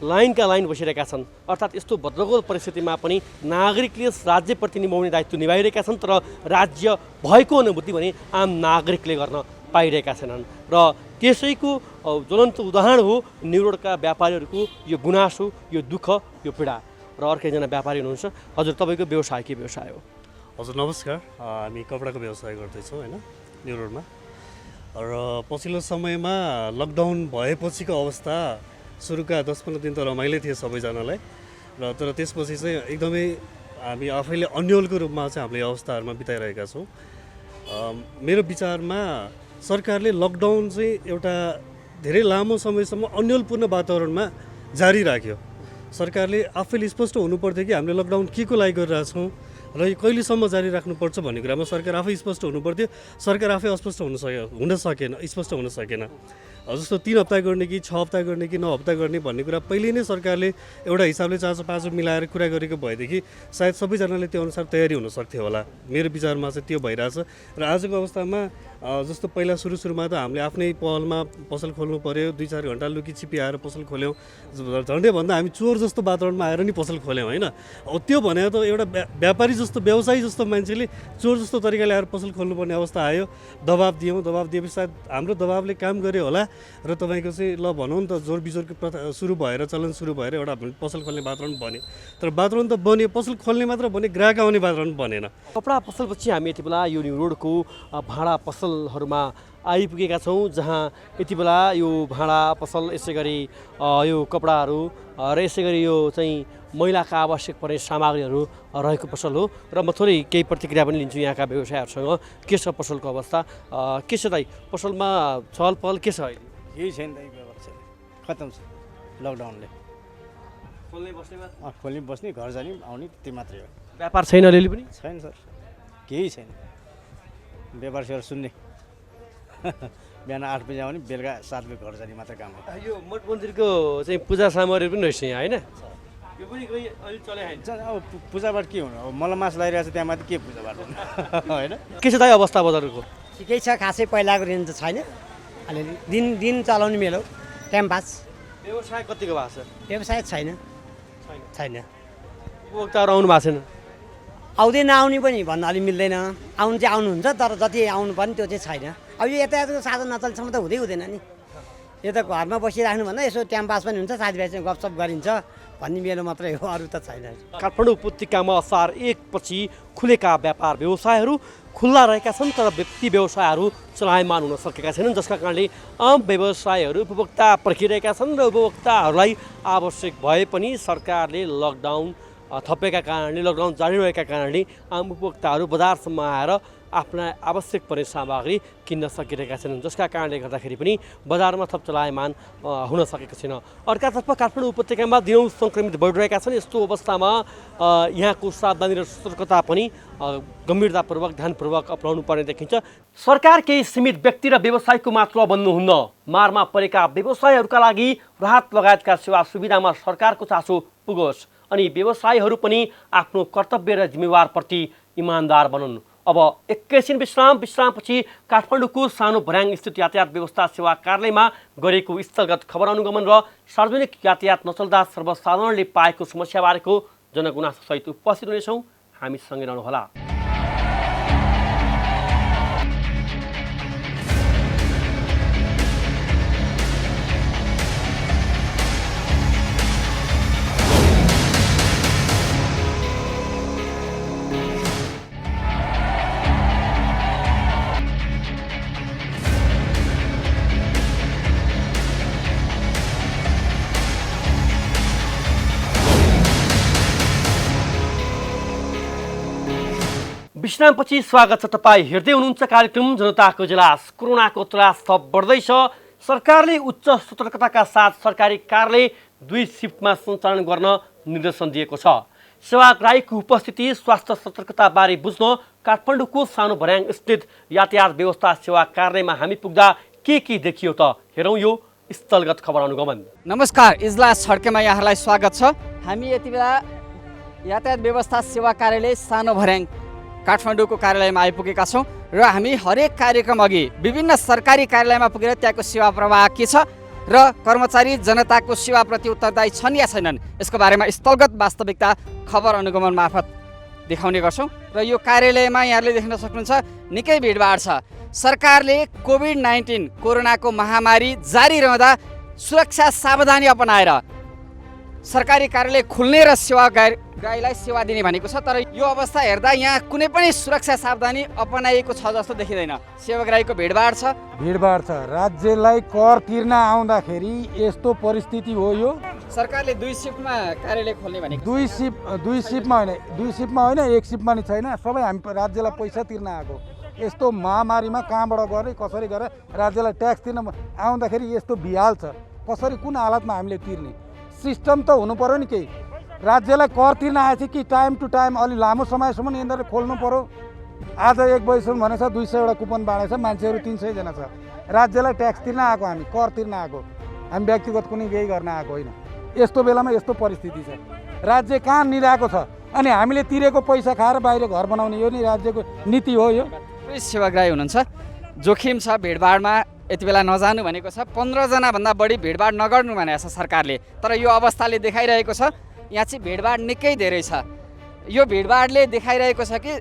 लाइनका लाइन बसिरहेका छन्। अर्थात् यस्तो भद्रगोल परिस्थितिमा पनि नागरिकले राज्यप्रति निभाउने दायित्व निभाइरहेका छन्, तर राज्य भएको अनुभूति भने आम नागरिकले गर्न पाइरहेका छैनन्। र त्यसैको ज्वलन्त उदाहरण हो न्युरोडका व्यापारीहरूको यो गुनासो, यो दुःख, यो पीडा। र अर्कैजना व्यापारी हुनुहुन्छ। हजुर, तपाईँको व्यवसाय के व्यवसाय हो? हजुर नमस्कार, हामी कपडाको व्यवसाय गर्दैछौँ होइन न्युरोडमा। र पछिल्लो समयमा लकडाउन भएपछिको अवस्था सुरुका 10-15 दिन त रमाइलो थिए सबैजनालाई, र तर त्यसपछि चाहिँ एकदमै हामी आफैले अन्यलको रूपमा चाहिँ हामीले अवस्थाहरूमा बिताइरहेका छौँ। मेरो विचारमा सरकारले लकडाउन चाहिँ एउटा धेरै लामो समयसम्म अन्यलपूर्ण वातावरणमा जारी राख्यो। सरकारले आफैले स्पष्ट हुनुपर्थ्यो कि हामीले लकडाउन के को लागि गरिरहेछौँ र यो कहिलेसम्म जारी राख्नुपर्छ भन्ने कुरामा सरकार आफै स्पष्ट हुनुपर्थ्यो। सरकार आफै अस्पष्ट स्पष्ट हुन सकेन। जस्तो 3 हप्ता गर्ने कि 6 हप्ता गर्ने कि 9 हप्ता गर्ने भन्ने कुरा पहिले नै सरकारले एउटा हिसाबले चाँचो पाँचो मिलाएर कुरा गरेको भएदेखि सायद सबैजनाले त्यो अनुसार तयारी हुन सक्थ्यो होला। मेरो विचारमा चाहिँ त्यो भइरहेछ। र आजको अवस्थामा जस्तो पहिला सुरुमा त हामीले आफ्नै पहलमा पसल खोल्नु पऱ्यो, 2-4 घन्टा लुकी छिपी आएर पसल खोल्यौँ। झन्डै भन्दा हामी चोर जस्तो वातावरणमा आएर नि पसल खोल्यौँ होइन। त्यो भने त एउटा व्यापारी जस्तो, व्यवसायी जस्तो मान्छेले चोर जस्तो तरिकाले आएर पसल खोल्नुपर्ने अवस्था आयो। दबाब दिएपछि सायद हाम्रो दबाबले काम गर्यो होला र तपाईँको चाहिँ ल भनौँ न त जोर बिजोरको प्रथा सुरु भएर, चलन सुरु भएर एउटा पसल खोल्ने वातावरण बन्यो। तर वातावरण त बन्यो, पसल खोल्ने मात्र भने ग्राहक आउने वातावरण बनेन। कपडा पसलपछि हामी यति बेला यो न्यु रोडको भाँडा पसलहरूमा आइपुगेका छौँ, जहाँ यति बेला यो भाँडा पसल, यसै गरी यो कपडाहरू र यसै गरी यो चाहिँ महिलाका आवश्यक पर्ने सामग्रीहरू रहेको पसल हो। र म थोरै केही प्रतिक्रिया पनि लिन्छु यहाँका व्यवसायहरूसँग। के छ पसलको अवस्था? के छ दाइ, पसलमा चहल पहल के छ अहिले? यही छैन दाइ, व्यवसाय खतम छ लकडाउनले। खोल्ने बस्ने, घर जाने आउने, त्यो मात्रै हो। व्यापार छैन अलिअलि पनि? छैन सर, केही छैन। व्यापार सेवार सुन्ने बिहान 8 बजी आउने, बेलुका 7 बजी घर जाने मात्र काम हो। यो मठ मन्दिरको चाहिँ पूजा सामग्री पनि रहेछ यहाँ होइन? यो पनि कोही अलि चले होइन। अब पूजाबाट के हुनु, अब मलाई मासु लगाइरहेको छ त्यहाँ माथि के पूजाबाट होइन। के छ दाइ अवस्था बजारको? ठिकै छ, खासै पहिलाको रेन्ज त छैन। अलिअलि दिन चलाउने मेलो, टाइम पास। व्यवसाय कतिको भएको छ? व्यवसाय छैन। उपभोक्ताहरू आउनु भएको छैन? आउँदै नआउने पनि भन्न अलि मिल्दैन। आउनु चाहिँ आउनुहुन्छ, तर जति आउनु पर्ने त्यो चाहिँ छैन। अब यो यातायातको साधन नचलेसम्म त हुँदैन नि। यो त घरमा बसिराख्नुभन्दा यसो टाइम पास पनि हुन्छ, साथीभाइसँग गफसप गरिन्छ भन्ने मेलो मात्रै हो, अरू त छैन। काठमाडौँ उपत्यकामा असार 1 पछि खुलेका व्यापार व्यवसायहरू खुल्ला रहेका छन्, तर व्यक्ति व्यवसायहरू चलायमान हुन सकेका छैनन्, जसका कारणले आम व्यवसायहरू उपभोक्ता पर्खिरहेका छन् र उपभोक्ताहरूलाई आवश्यक भए पनि सरकारले लकडाउन थपेका कारणले, लकडाउन जारी रहेका कारणले आम उपभोक्ताहरू बजारसम्म आएर आफ्ना आवश्यक पर्ने सामग्री किन्न सकिरहेका छैनन्, जसका कारणले गर्दाखेरि पनि बजारमा थप चलायमान हुन सकेको छैन। अर्कातर्फ काठमाडौँ उपत्यकामा दिनौँ सङ्क्रमित बढिरहेका छन्। यस्तो अवस्थामा यहाँको सावधानी र सतर्कता पनि गम्भीरतापूर्वक, ध्यानपूर्वक अपनाउनु पर्ने देखिन्छ। सरकार केही सीमित व्यक्ति र व्यवसायको मात्र बन्नुहुन्न, मारमा परेका व्यवसायहरूका लागि राहत लगायतका सेवा सुविधामा सरकारको चासो पुगोस् अनि व्यवसायीहरू पनि आफ्नो कर्तव्य र जिम्मेवारप्रति इमान्दार बनुन्। अब एकैछिन विश्रामपछि काठमाडौँको सानो भर्याङ स्थित यातायात व्यवस्था सेवा कार्यालयमा गरेको स्थलगत खबर अनुगमन र सार्वजनिक यातायात नचल्दा सर्वसाधारणले पाएको समस्याबारेको जनगुनासोसहित उपस्थित हुनेछौँ। हामीसँगै रहनुहोला। विश्रामपछि स्वागत छ। तपाईँ हेर्दै हुनुहुन्छ कार्यक्रम जनताको इजलास। कोरोनाको त्रास थप बढ्दैछ। सरकारले उच्च सतर्कताका साथ सरकारी कार्यालय 2 शिफ्टमा सञ्चालन गर्न निर्देशन दिएको छ। सेवाग्राहीको उपस्थिति स्वास्थ्य सतर्कताबारे बुझ्न काठमाडौँको सानो भर्याङ स्थित यातायात व्यवस्था सेवा कार्यालयमा हामी पुग्दा के देखियो त हेरौँ यो स्थलगत खबर अनुगमन। नमस्कार, इजलास छड्केमा यहाँलाई स्वागत छ। हामी यति बेला यातायात व्यवस्था सेवा कार्यालय सानो भर्याङ काठमाडौँको कार्यालयमा आइपुगेका छौँ र हामी हरेक कार्यक्रम अघि विभिन्न सरकारी कार्यालयमा पुगेर त्यहाँको सेवा प्रवाह के छ र कर्मचारी जनताको सेवाप्रति उत्तरदायी छन् या छैनन् यसको बारेमा स्थलगत वास्तविकता खबर अनुगमन मार्फत देखाउने गर्छौँ। र यो कार्यालयमा यहाँले देख्न सक्नुहुन्छ निकै भिडभाड छ। सरकारले कोभिड-19 कोरोनाको महामारी जारी रहँदा सुरक्षा सावधानी अपनाएर सरकारी कार्यालय खुल्ने र सेवाग्राहीलाई सेवा दिने भनेको छ। तर यो अवस्था हेर्दा यहाँ कुनै पनि सुरक्षा सावधानी अपनाइएको छ जस्तो देखिँदैन। सेवाग्राहीको भिडभाड छ। राज्यलाई कर तिर्न आउँदाखेरि यस्तो परिस्थिति हो। यो सरकारले 2 शिफ्टमा कार्यालय खोल्ने भनेको 2 शिफ्टमा होइन, 1 शिफ्टमा नि छैन। सबै हामी राज्यलाई पैसा तिर्न आएको। यस्तो महामारीमा कहाँबाट गरे कसरी गरेर राज्यलाई ट्याक्स तिर्न आउँदाखेरि यस्तो बिहाल छ। कसरी कुन हालतमा हामीले तिर्ने सिस्टम त हुनु पर्यो नि। केही राज्यलाई कर तिर्न आएछ कि टाइम टु टाइम अलि लामो समयसम्म यिनीहरूले खोल्नु पर्यो। आज 1 बजीसम्म भनेछ 200 कुपन बाँडेछ, मान्छेहरू 300 जना छ। राज्यलाई ट्याक्स तिर्न आएको, हामी कर तिर्न आएको, हामी व्यक्तिगत कुनै केही गर्न आएको होइन। यस्तो बेलामा यस्तो परिस्थिति छ। राज्य कहाँ निराएको छ अनि हामीले तिरेको पैसा खाएर बाहिर घर बनाउने, यो नि राज्यको नीति हो। यो सेवाग्राही हुनुहुन्छ, जोखिम छ भिडभाडमा, यति बेला नजानु भनेको छ। 15 जनाभन्दा बढी भिडभाड नगर्नु भनेको छ सरकारले। तर यो अवस्थाले देखाइरहेको छ यहाँ चाहिँ भिडभाड निकै धेरै छ। यो भिडभाडले देखाइरहेको छ कि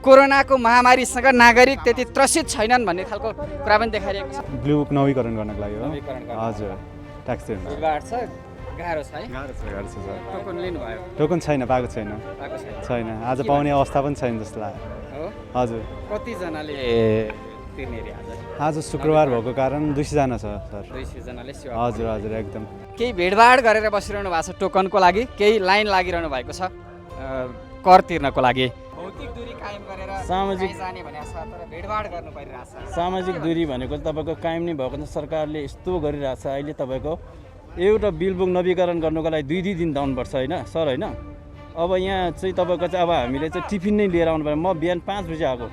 कोरोनाको महामारीसँग नागरिक त्यति त्रसित छैनन् भन्ने खालको कुरा पनि देखाइरहेको छ। ब्लू बुक नवीकरण गर्नको लागि हो। हजुर, ट्याक्स तिर्न भिडभाड छ, गाह्रो छ है। गाह्रो छ सर। टोकन लिनुभयो? टोकन छैन, पाएको छैन। आज पाउने अवस्था पनि छैन जस्तो लाग्यो। हजुर। कतिजनाले तिर्ने रे आज शुक्रबार भएको कारण 200 जना छ सर। 200 जनाले सेवा। हजुर एकदम। केही भिडभाड गरेर बसिरहनु भएको छ टोकनको लागि, केही लाइन लागिरहनु भएको छ कर तिर्नको लागि। भौतिक दूरी कायम गरेर सामाजिक जाने भनेको छ, तर भिडभाड गर्नु परिरहेछ। सामाजिक दूरी भनेको तपाईँको कायम नै भएको छ। सरकारले यस्तो गरिरहेछ अहिले तपाईँको एउटा बिल बुक नवीकरण गर्नुको लागि 2 दिन जानुपर्छ होइन सर होइन। अब यहाँ चाहिँ तपाईँको चाहिँ अब हामीले चाहिँ टिफिन नै लिएर आउनु पर्यो। म बिहान 5 बजी आएको,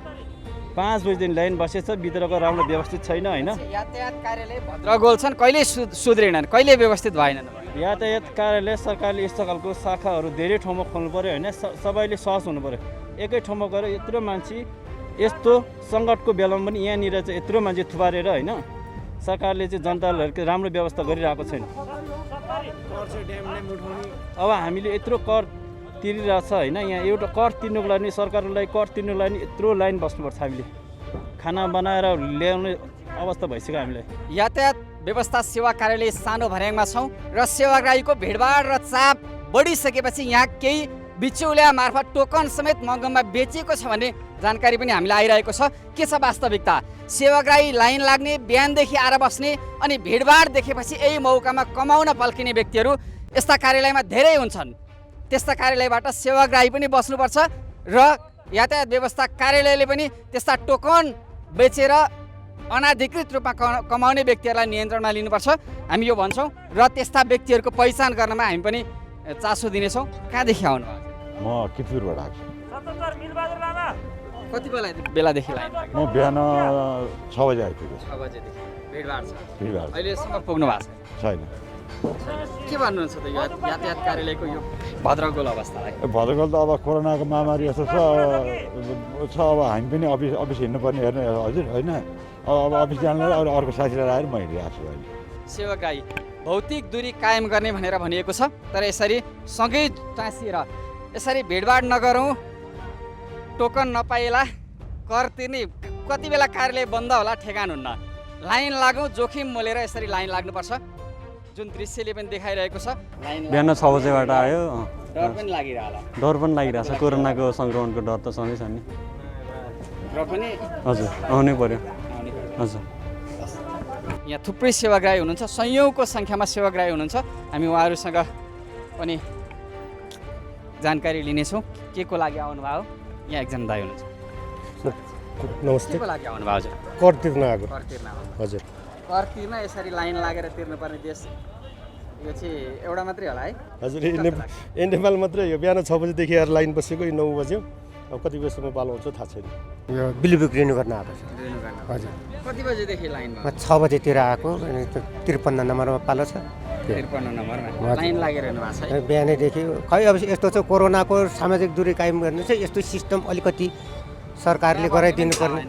5 बजीदेखि लाइन बसेछ, भित्रको राम्रो व्यवस्थित छैन होइन। यातायात कार्यालय भद्रगोल छन्, कहिले सुध्रेनन्, कहिले व्यवस्थित भएनन्। यातायात कार्यालय सरकारले यस्तो खालको शाखाहरू धेरै ठाउँमा खोल्नु पऱ्यो होइन। सबैले सहज हुनु पऱ्यो। एकै ठाउँमा गएर यत्रो मान्छे यस्तो सङ्कटको बेलामा पनि यहाँनिर चाहिँ यत्रो मान्छे थुपारेर होइन सरकारले चाहिँ जनताहरूको राम्रो व्यवस्था गरिरहेको छैन। अब हामीले यत्रो कर तिरिरहेछ होइन। यहाँ एउटा कर तिर्नुको लागि सरकारलाई कर तिर्नुको लागि यत्रो लाइन बस्नुपर्छ। हामीले खाना बनाएर ल्याउने अवस्था भइसक्यो हामीलाई। यातायात व्यवस्था सेवा कार्यालय सानो भर्याङमा छौँ र सेवाग्राहीको भिडभाड र चाप बढिसकेपछि यहाँ केही बिचौलिया मार्फत टोकन समेत महँगोमा बेचिएको छ भन्ने जानकारी पनि हामीलाई आइरहेको छ। के छ वास्तविकता? सेवाग्राही लाइन लाग्ने, बिहानदेखि आएर बस्ने अनि भिडभाड देखेपछि यही मौकामा कमाउन पल्किने व्यक्तिहरू यस्ता कार्यालयमा धेरै हुन्छन्। त्यस्ता कार्यालयबाट सेवाग्राही पनि बस्नुपर्छ र यातायात व्यवस्था कार्यालयले पनि त्यस्ता टोकन बेचेर अनाधिकृत रूपमा कमाउने व्यक्तिहरूलाई नियन्त्रणमा लिनुपर्छ। हामी यो भन्छौँ र त्यस्ता व्यक्तिहरूको पहिचान गर्नमा हामी पनि चासो दिनेछौँ। कहाँदेखि आउनु? म कितपुरबाट आएको छु। कति बेलादेखि लाइन? म बिहान 6 बजे आइपुगेँ। 6 बजेदेखि भिडभाड छ? भिडभाड अहिलेसम्म पुग्नु भएको छैन। के भन्नुहुन्छ त यो यातायात कार्यालयको यो भद्रगोल अवस्थालाई? भद्रगोल त अब कोरोनाको महामारी जस्तो छ अब हामी पनि अफिस हिँड्नुपर्ने हेर्ने हजुर होइन अब अफिस जानलाई अरू अर्को साथीलाई आएर म हिँडिरहेको छु अहिले। सेवक राई, भौतिक दूरी कायम गर्ने भनेर भनिएको छ, तर यसरी सँगै टाँसिएर यसरी भिडभाड नगरौँ, टोकन नपाइएला कर तिर्ने, कति बेला कार्यालय बन्द होला ठेगान हुन्न, लाइन लागौँ, जोखिम मोलेर यसरी लाइन लाग्नुपर्छ जुन दृश्यले पनि देखाइरहेको छ। बिहान 6 बजेबाट आयो, डर पनि लागिरहला। डर पनि लागिरहेछ, कोरोनाको सङ्क्रमणको डर त सधैँ छ नि। र पनि हजुर आउनै पर्यो हजुर। यहाँ थुप्रै सेवाग्राही हुनुहुन्छ, संयौँको सङ्ख्यामा सेवाग्राही हुनुहुन्छ। हामी उहाँहरूसँग पनि जानकारी लिनेछौँ के को लागि आउनुभयो। यहाँ एकजना दाइ हुनुहुन्छ। नमस्ते। के को लागि आउनुभयो हजुर? कर तिर्न आएको। कर तिर्न हजुर। कर तिर्न यसरी लाइन लागेर तिर्नुपर्ने देश यो चाहिँ एउटा मात्रै होला है? हजुर नेपाल मात्रै हो। बिहान 6 बजेदेखि आएर लाइन बसेको, 9 बज्यो। अब कति बजीसम्म पालो हुन्छ थाहा छैन। यो बिलबुक रिन्यू गर्न आएको छ। हजुर। कति बजेदेखि लाइनमा? 6 बजेतिर आएको, अनि 53 नम्बरमा पालो छ। 53 नम्बरमा लाइन लागेर हेर्नु भएको छ? बिहानैदेखि खै अब यस्तो छ, कोरोनाको सामाजिक दूरी कायम गर्ने चाहिँ यस्तो सिस्टम अलिकति सरकारले गराइदिनु पर्ने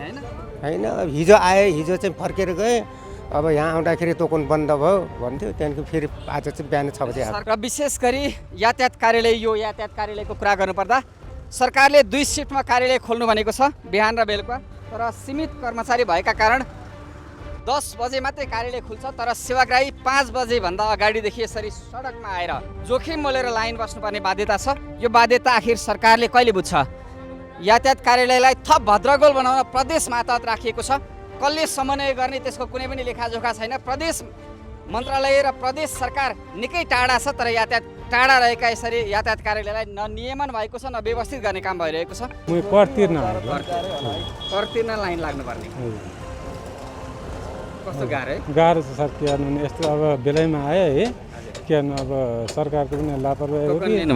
होइन। अब हिजो आए, हिजो चाहिँ फर्केर गए, अब यहाँ आउँदाखेरि टोकन बन्द भयो भन्थ्यो, त्यहाँदेखि फेरि आज चाहिँ बिहान 6 बजे आएको। र विशेष गरी यातायात कार्यालय, यो यातायात कार्यालयको कुरा गर्नुपर्दा सरकारले 2 सिफ्टमा कार्यालय खोल्नु भनेको छ, बिहान र बेलुका। तर सीमित कर्मचारी भएका कारण 10 बजे मात्रै कार्यालय खुल्छ, तर सेवाग्राही 5 बजेभन्दा अगाडिदेखि यसरी सडकमा आएर जोखिम मोलेर लाइन बस्नुपर्ने बाध्यता छ। यो बाध्यता आखिर सरकारले कहिले बुझ्छ? यातायात कार्यालयलाई थप भद्रगोल बनाउन प्रदेश मातहत राखिएको छ। कसले समन्वय गर्ने त्यसको कुनै पनि लेखाजोखा छैन। प्रदेश मन्त्रालय र प्रदेश सरकार निकै टाढा छ, तर यातायात टाढा रहेका यसरी यातायात कार्यालयलाई न नियमन भएको छ, न व्यवस्थित गर्ने काम भइरहेको छ। कर तिर्न कर तिर्न लाइन लाग्नुपर्ने कस्तो गाह्रो है? गाह्रो छ सर। के गर्नु, यस्तो अब बेलैमा आयो है, के गर्नु, अब सरकारको पनि लापरवाही हो कि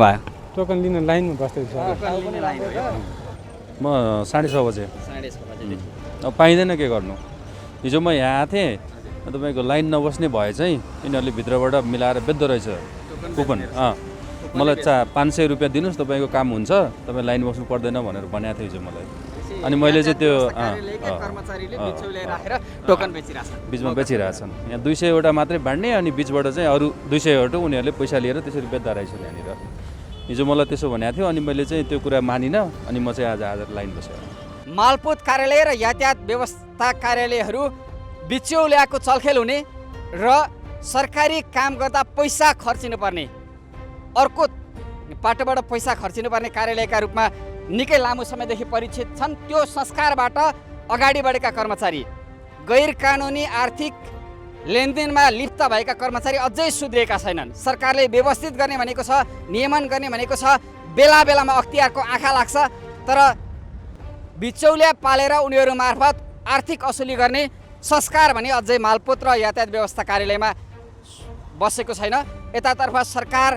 टोकन लिन लाइनमा बस्दैछ। म 6:30 बजे। अब पाइँदैन, के गर्नु। हिजो म यहाँ आएको थिएँ, तपाईँको लाइन नबस्ने भए चाहिँ यिनीहरूले भित्रबाट मिलाएर बेच्दो रहेछ कुपन। मलाई 500 रुपियाँ दिनुहोस्, तपाईँको काम हुन्छ, तपाईँ लाइन बस्नु पर्दैन भनेर भनेको थियो हिजो मलाई। अनि मैले चाहिँ त्यो बिचमा बेचिरहेछन्। यहाँ 200वटा मात्रै बाँड्ने, अनि बिचबाट चाहिँ अरू 200वटा उनीहरूले पैसा लिएर त्यसरी बेच्दा रहेछ यहाँनिर। हिजो मलाई त्यसो भनेको थियो, अनि मैले चाहिँ त्यो कुरा मानिनँ, अनि म चाहिँ आज लाइन बसेँ। मालपोत कार्यालय र यातायात व्यवस्था कार्यालयहरू बिचौलियाको चलखेल हुने र सरकारी काम गर्दा पैसा खर्चिनु पर्ने, अर्को पाटोबाट पैसा खर्चिनु पर्ने कार्यालयका रूपमा निकै लामो समयदेखि परिचित छन्। त्यो संस्कारबाट अगाडि बढेका कर्मचारी, गैर कानुनी आर्थिक लेनदेनमा लिप्त भएका कर्मचारी अझै सुध्रिएका छैनन्। सरकारले व्यवस्थित गर्ने भनेको छ, नियमन गर्ने भनेको छ, बेला बेलामा अख्तियारको आँखा लाग्छ, तर बिचौलिया पालेर उनीहरू मार्फत आर्थिक असुली गर्ने संस्कार भने अझै मालपोत र यातायात व्यवस्था कार्यालयमा बसेको छैन। यतातर्फ सरकार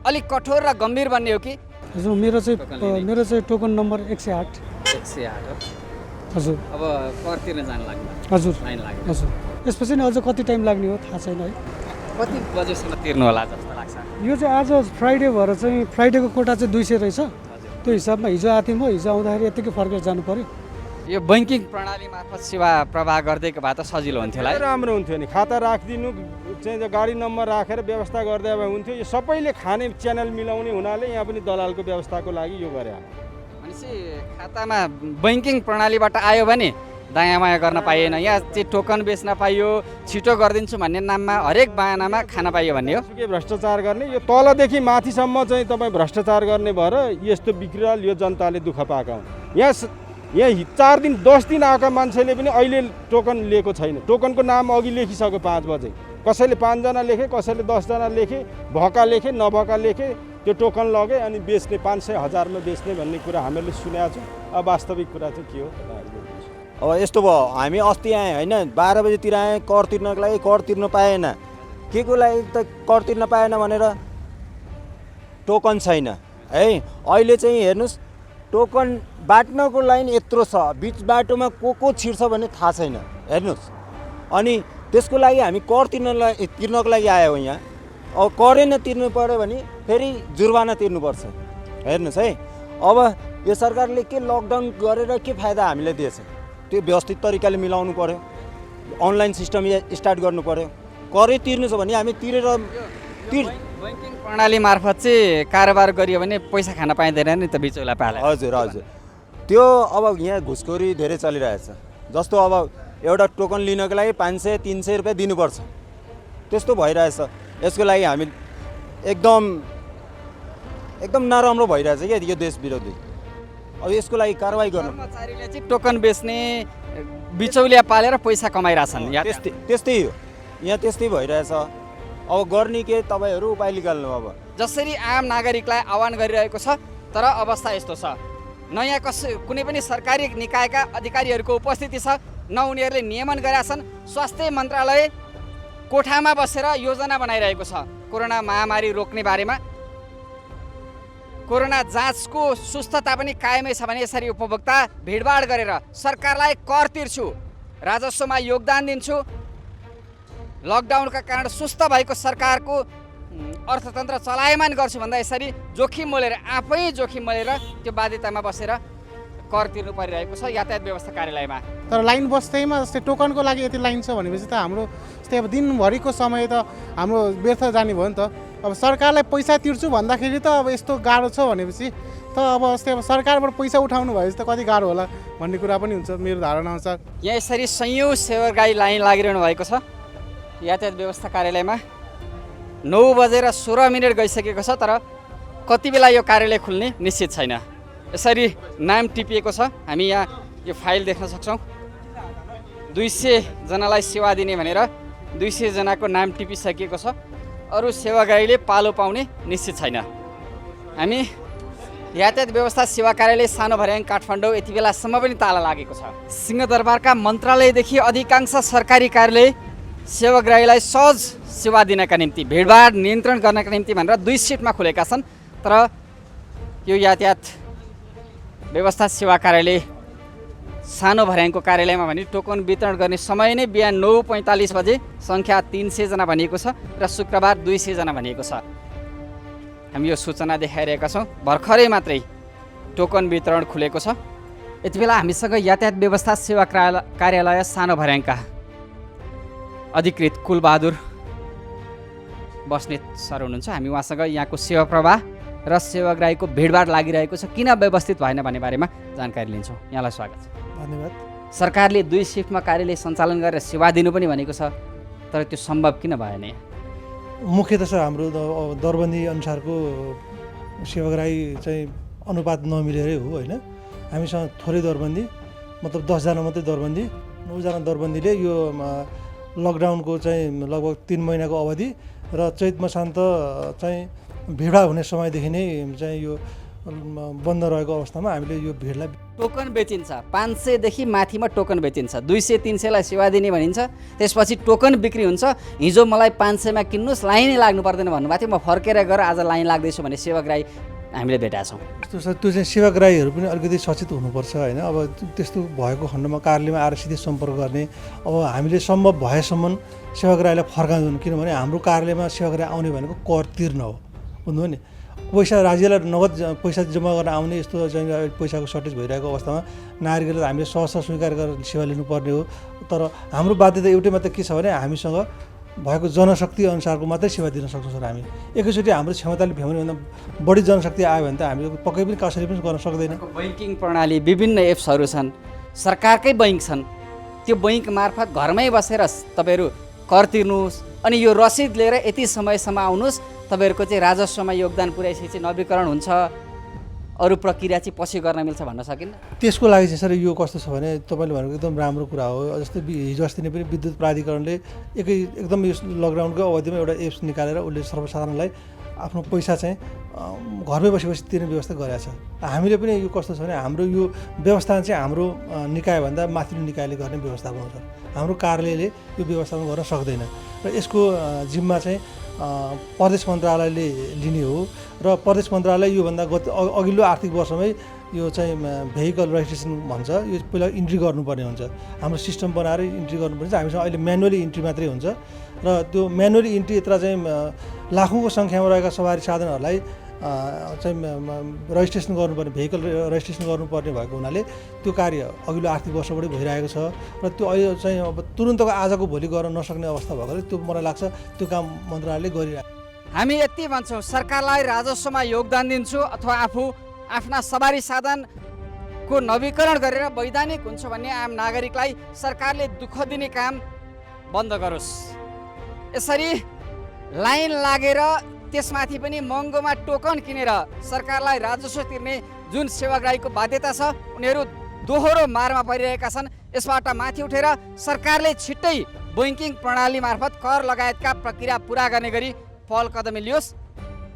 अलिक कठोर र गम्भीर बन्ने हो कि? हजुर, मेरो चाहिँ टोकन नम्बर 108। 108 हजुर। अब कर तिर्न जान लाग्ला। हजुर लाइन लाग्यो। हजुर। यसपछि नै अझ कति टाइम लाग्ने हो थाहा छैन है। कति बजेसम्म तिर्नु होला जस्तो लाग्छ? यो चाहिँ आज फ्राइडे भएर चाहिँ फ्राइडेको कोटा चाहिँ 200 रहेछ। त्यो हिसाबमा हिजो आएको थिएँ म, हिजो आउँदाखेरि यतिकै फर्केर जानु पर्यो। यो बैंकिङ प्रणाली मार्फत सेवा प्रवाह गरिदिएको भए त सजिलो हुन्थ्यो होला। राम्रो हुन्थ्यो नि, खाता राखिदिनु चाहिँ गाडी नम्बर राखेर व्यवस्था गर्दै भए हुन्थ्यो। यो सबैले खाने च्यानल मिलाउने हुनाले यहाँ पनि दलालको व्यवस्थाको लागि यो गरे। भनेपछि खातामा बैंकिङ प्रणालीबाट आयो भने दायाँ बायाँ गर्न पाइएन, यहाँ चाहिँ टोकन बेच्न पाइयो, छिटो गरिदिन्छु भन्ने नाममा हरेक बहानामा खान पाइयो भन्ने हो। के भ्रष्टाचार गर्ने, यो तलदेखि माथिसम्म चाहिँ तपाईँ भ्रष्टाचार गर्ने भएर यस्तो बिग्रिहाल यो जनताले दुःख पाएका हुन्। यहाँ 4 दिन 10 दिन आएका मान्छेले पनि अहिले टोकन लिएको छैन। टोकनको नाम अघि लेखिसक्यो 5 बजे, कसैले 5 जना लेखे, कसैले 10 जना लेखे, भएका लेखे नभएका लेखे, त्यो टोकन लगे अनि बेच्ने 500,000मा बेच्ने भन्ने कुरा हामीले सुनेका छौँ। अब वास्तविक कुरा चाहिँ के हो? अब यस्तो भयो, हामी अस्ति आएँ होइन, 12 बजेतिर आएँ, कर तिर्नको लागि कर तिर्न पाएन। के को लागि त कर तिर्न पाएन भनेर टोकन छैन है। अहिले चाहिँ हेर्नुहोस्, टोकन बाँड्नको लाइन यत्रो छ, बिच बाटोमा को छिर्छ भन्ने थाहा छैन हेर्नुहोस्। अनि त्यसको लागि हामी कर तिर्नको लागि आयो यहाँ, अब करै नतिर्नु पऱ्यो भने फेरि जुर्माना तिर्नुपर्छ। हेर्नुहोस् है, अब यो सरकारले के लकडाउन गरेर के फाइदा हामीलाई दिएछ, त्यो व्यवस्थित तरिकाले मिलाउनु पऱ्यो। अनलाइन सिस्टम स्टार्ट गर्नु पऱ्यो। करै तिर्नु छ भने हामी बैङ्किङ प्रणाली मार्फत चाहिँ कारोबार गरियो भने पैसा खान पाइँदैन नि त बिचौला पाला। हजुर हजुर, त्यो अब यहाँ घुसखोरी धेरै चलिरहेछ। जस्तो अब एउटा टोकन लिनको लागि 500-300 रुपियाँ दिनुपर्छ, त्यस्तो भइरहेछ। यसको लागि हामी एकदम नराम्रो भइरहेछ क्या यो देश विरोधी। अब यसको लागि कारवाही गर्नु। कर्मचारीले चाहिँ टोकन बेच्ने बिचौलिया पालेर पैसा कमाइरहेछन्। त्यस्तै हो, यहाँ त्यस्तै भइरहेछ। अब गर्ने के तपाईँहरू उपाय निकाल्नु। अब जसरी आम नागरिकलाई आह्वान गरिरहेको छ, तर अवस्था यस्तो छ, न यहाँ कुनै पनि सरकारी निकायका अधिकारीहरूको उपस्थिति छ, न उनीहरूले नियमन गरेका छन्। स्वास्थ्य मन्त्रालय कोठामा बसेर योजना बनाइरहेको छ कोरोना महामारी रोक्ने बारेमा। कोरोना जाँचको सुस्तता पनि कायमै छ भने यसरी उपभोक्ता भिडभाड गरेर सरकारलाई कर तिर्छु, राजस्वमा योगदान दिन्छु, लकडाउनका कारण सुस्त भएको सरकारको अर्थतन्त्र चलायमान गर्छु भन्दा यसरी जोखिम मोलेर आफै जोखिम मोलेर त्यो बाध्यतामा बसेर कर तिर्नु परिरहेको छ यातायात व्यवस्था कार्यालयमा। तर लाइन बस्दैमा जस्तै टोकनको लागि यति लाइन छ भनेपछि त हाम्रो जस्तै अब दिनभरिको समय त हाम्रो व्यर्थ जाने भयो नि त। अब सरकारलाई पैसा तिर्छु भन्दाखेरि त अब यस्तो गाह्रो छ भनेपछि त अब जस्तै अब सरकारबाट पैसा उठाउनु भएपछि त कति गाह्रो होला भन्ने कुरा पनि हुन्छ मेरो धारणा अनुसार। यहाँ यसरी सयौँ सेवाग्राही लाइन लागिरहनु भएको छ यातायात व्यवस्था कार्यालयमा। 9:16 गइसकेको छ, तर कति बेला यो कार्यालय खुल्ने निश्चित छैन। यसरी नाम टिपिएको छ, हामी यहाँ यो फाइल देख्न सक्छौँ। 200 जनालाई सेवा दिने भनेर 200 जनाको नाम टिपिसकिएको छ। अरू सेवाग्राहीले पालो पाउने निश्चित छैन। हामी यातायात व्यवस्था सेवा कार्यालय सानो भर्याङ काठमाडौँ यति बेलासम्म पनि ताला लागेको छ। सिंहदरबारका मन्त्रालयदेखि अधिकांश सरकारी कार्यालय सेवाग्राहीलाई सहज सेवा दिनका निम्ति, भिडभाड नियन्त्रण गर्नका निम्ति भनेर 2 सिफ्टमा खुलेका छन्। तर यो यातायात व्यवस्था सेवा कार्यालय सानो भर्याङको कार्यालयमा भने टोकन वितरण गर्ने समय नै बिहान 9:45 बजे, सङ्ख्या 300 जना भनिएको छ र शुक्रबार 200 जना भनिएको छ। हामी यो सूचना देखाइरहेका छौँ। भर्खरै मात्रै टोकन वितरण खुलेको छ। यति बेला हामीसँग यातायात व्यवस्था सेवा कार्यालय सानो भर्याङका अधिकृत कुलबहादुर बस्नेत सर हुनुहुन्छ। हामी उहाँसँग यहाँको सेवा प्रवाह र सेवाग्राहीको भिडभाड लागिरहेको छ किन व्यवस्थित भएन भन्ने बारेमा जानकारी लिन्छौँ। यहाँलाई स्वागत छ। धन्यवाद। सरकारले 2 सिफ्टमा कार्यालय सञ्चालन गरेर सेवा दिनु पनि भनेको छ, तर त्यो सम्भव किन भएन? मुख्यतः छ हाम्रो दरबन्दी अनुसारको सेवाग्राही चाहिँ अनुपात नमिलेरै हो होइन। हामीसँग थोरै दरबन्दी, मतलब 10 जना मात्रै दरबन्दी, 9 जना दरबन्दीले यो लकडाउनको चाहिँ लगभग 3 महिनाको अवधि र चैत मसान्त चाहिँ भिडभाड हुने समयदेखि नै चाहिँ यो बन्द रहेको अवस्थामा हामीले यो भिडलाई टोकन बेचिन्छ। 500 देखि माथिमा टोकन बेचिन्छ। 200-300 लाई सेवा दिने भनिन्छ, त्यसपछि टोकन बिक्री हुन्छ। हिजो मलाई 500 मा किन्नुस्, लाइनै लाग्नु पर्दैन भन्नुभएको थियो। म फर्केर गएर आज लाइन लाग्दैछु भने सेवाग्राही हामीले भेटाएको छौँ। त्यो चाहिँ सेवाग्राहीहरू पनि अलिकति सचेत हुनुपर्छ होइन। अब त्यस्तो भएको खण्डमा कार्यालयमा आएर सिधै सम्पर्क गर्ने। अब हामीले सम्भव भएसम्म सेवाग्राहीलाई फर्काउँदैनौँ, किनभने हाम्रो कार्यालयमा सेवाग्राही आउने भनेको कर तिर्न हो, बुझ्नुभयो नि। पैसा राज्यलाई नगद पैसा जम्मा गर्न आउने यस्तो चाहिँ पैसाको सर्टेज भइरहेको अवस्थामा नागरिकले हामीले सहसा स्वीकार गरेर सेवा लिनुपर्ने हो। तर हाम्रो बाध्यता एउटै मात्रै के छ भने हामीसँग भएको जनशक्ति अनुसारको मात्रै सेवा दिन सक्छौँ सर। हामी एकैचोटि हाम्रो क्षमताले भ्याउने भन्दा बढी जनशक्ति आयो भने त हामीले पक्कै पनि कसैले पनि गर्न सक्दैन। बैङ्किङ प्रणाली विभिन्न एप्सहरू छन्, सरकारकै बैङ्क छन्। त्यो बैङ्क मार्फत घरमै बसेर तपाईँहरू कर तिर्नुहोस्, अनि यो रसिद लिएर यति समयसम्म आउनुहोस्, तपाईँहरूको चाहिँ राजस्वमा योगदान पुर्याएपछि चाहिँ नवीकरण हुन्छ, अरू प्रक्रिया चाहिँ पछि गर्न मिल्छ भन्न सकिन्न। त्यसको लागि चाहिँ सर यो कस्तो छ भने तपाईँले भनेको एकदम राम्रो कुरा हो। जस्तै हिजो अस्ति नै पनि विद्युत प्राधिकरणले एकदम यो लकडाउनको अवधिमा एउटा एप्स निकालेर उसले सर्वसाधारणलाई आफ्नो पैसा चाहिँ घरमै बसी तिर्ने व्यवस्था गरेको छ। हामीले पनि यो कस्तो छ भने हाम्रो यो व्यवस्थापन चाहिँ हाम्रो निकायभन्दा माथिल्लो निकायले गर्ने व्यवस्थापन हो सर। हाम्रो कार्यालयले यो व्यवस्थापन गर्न सक्दैन र यसको जिम्मा चाहिँ प्रदेश मन्त्रालयले लिने हो र प्रदेश मन्त्रालय योभन्दा अघिल्लो आर्थिक वर्षमै यो चाहिँ भेहिकल रेजिस्ट्रेसन भन्छ, यो पहिला इन्ट्री गर्नुपर्ने हुन्छ। हाम्रो सिस्टम बनाएर इन्ट्री गर्नुपर्ने हुन्छ। हामीसँग अहिले म्यानुअली इन्ट्री मात्रै हुन्छ र त्यो म्यानुअली इन्ट्री यत्र चाहिँ लाखौँको सङ्ख्यामा रहेका सवारी साधनहरूलाई चाहिँ रजिस्ट्रेसन गर्नुपर्ने, भेहिकल रजिस्ट्रेसन गर्नुपर्ने भएको हुनाले त्यो कार्य अघिल्लो आर्थिक वर्षबाटै भइरहेको छ र त्यो अहिले चाहिँ अब तुरुन्तको आजको भोलि गर्न नसक्ने अवस्था भएकोले त्यो मलाई लाग्छ त्यो काम मन्त्रालयले गरिरहेको। हामी यति भन्छौँ, सरकारलाई राजस्वमा योगदान दिन्छु अथवा आफू आफ्ना सवारी साधनको नवीकरण गरेर वैधानिक हुन्छ भन्ने आम नागरिकलाई सरकारले दुःख दिने काम बन्द गरोस्। यसरी लाइन लागेर त्यसमाथि पनि महँगोमा टोकन किनेर सरकारलाई राजस्व तिर्ने जुन सेवाग्राहीको बाध्यता छ उनीहरू दोहोरो मारमा परिरहेका छन्। यसबाट माथि उठेर सरकारले छिट्टै बैङ्किङ प्रणाली मार्फत कर लगायतका प्रक्रिया पुरा गर्ने गरी पहल कदमी लियोस्।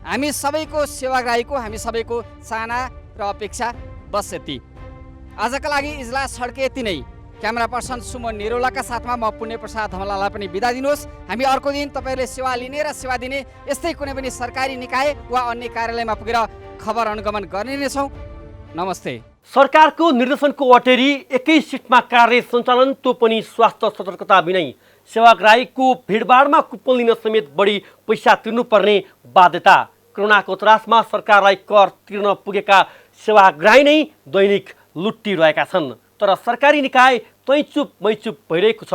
हामी सबैको सेवाग्राहीको, हामी सबैको चाहना र अपेक्षा बस यति। आजका लागि इजलास सड्के यति नै। क्यामेरा पर्सन सुमन निरौलाका साथमा म पुण्य प्रसाद धमलालाई पनि बिदा दिनुहोस्। हामी अर्को दिन तपाईँहरूले सेवा लिने र सेवा दिने यस्तै कुनै पनि सरकारी निकाय वा अन्य कार्यालयमा पुगेर खबर अनुगमन गर्ने नै छौँ। नमस्ते। सरकारको निर्देशनको अटेरी एकै सिटमा कार्य सञ्चालन, त्यो पनि स्वास्थ्य सतर्कता बिनै। सेवाग्राहीको भिडभाडमा कुपन लिन समेत बढी पैसा तिर्नुपर्ने बाध्यता। कोरोनाको त्रासमा सरकारलाई कर तिर्न पुगेका सेवाग्राही नै दैनिक लुटिरहेका छन्। तर सरकारी निकाय तैचुप मैचुप भइरहेको छ।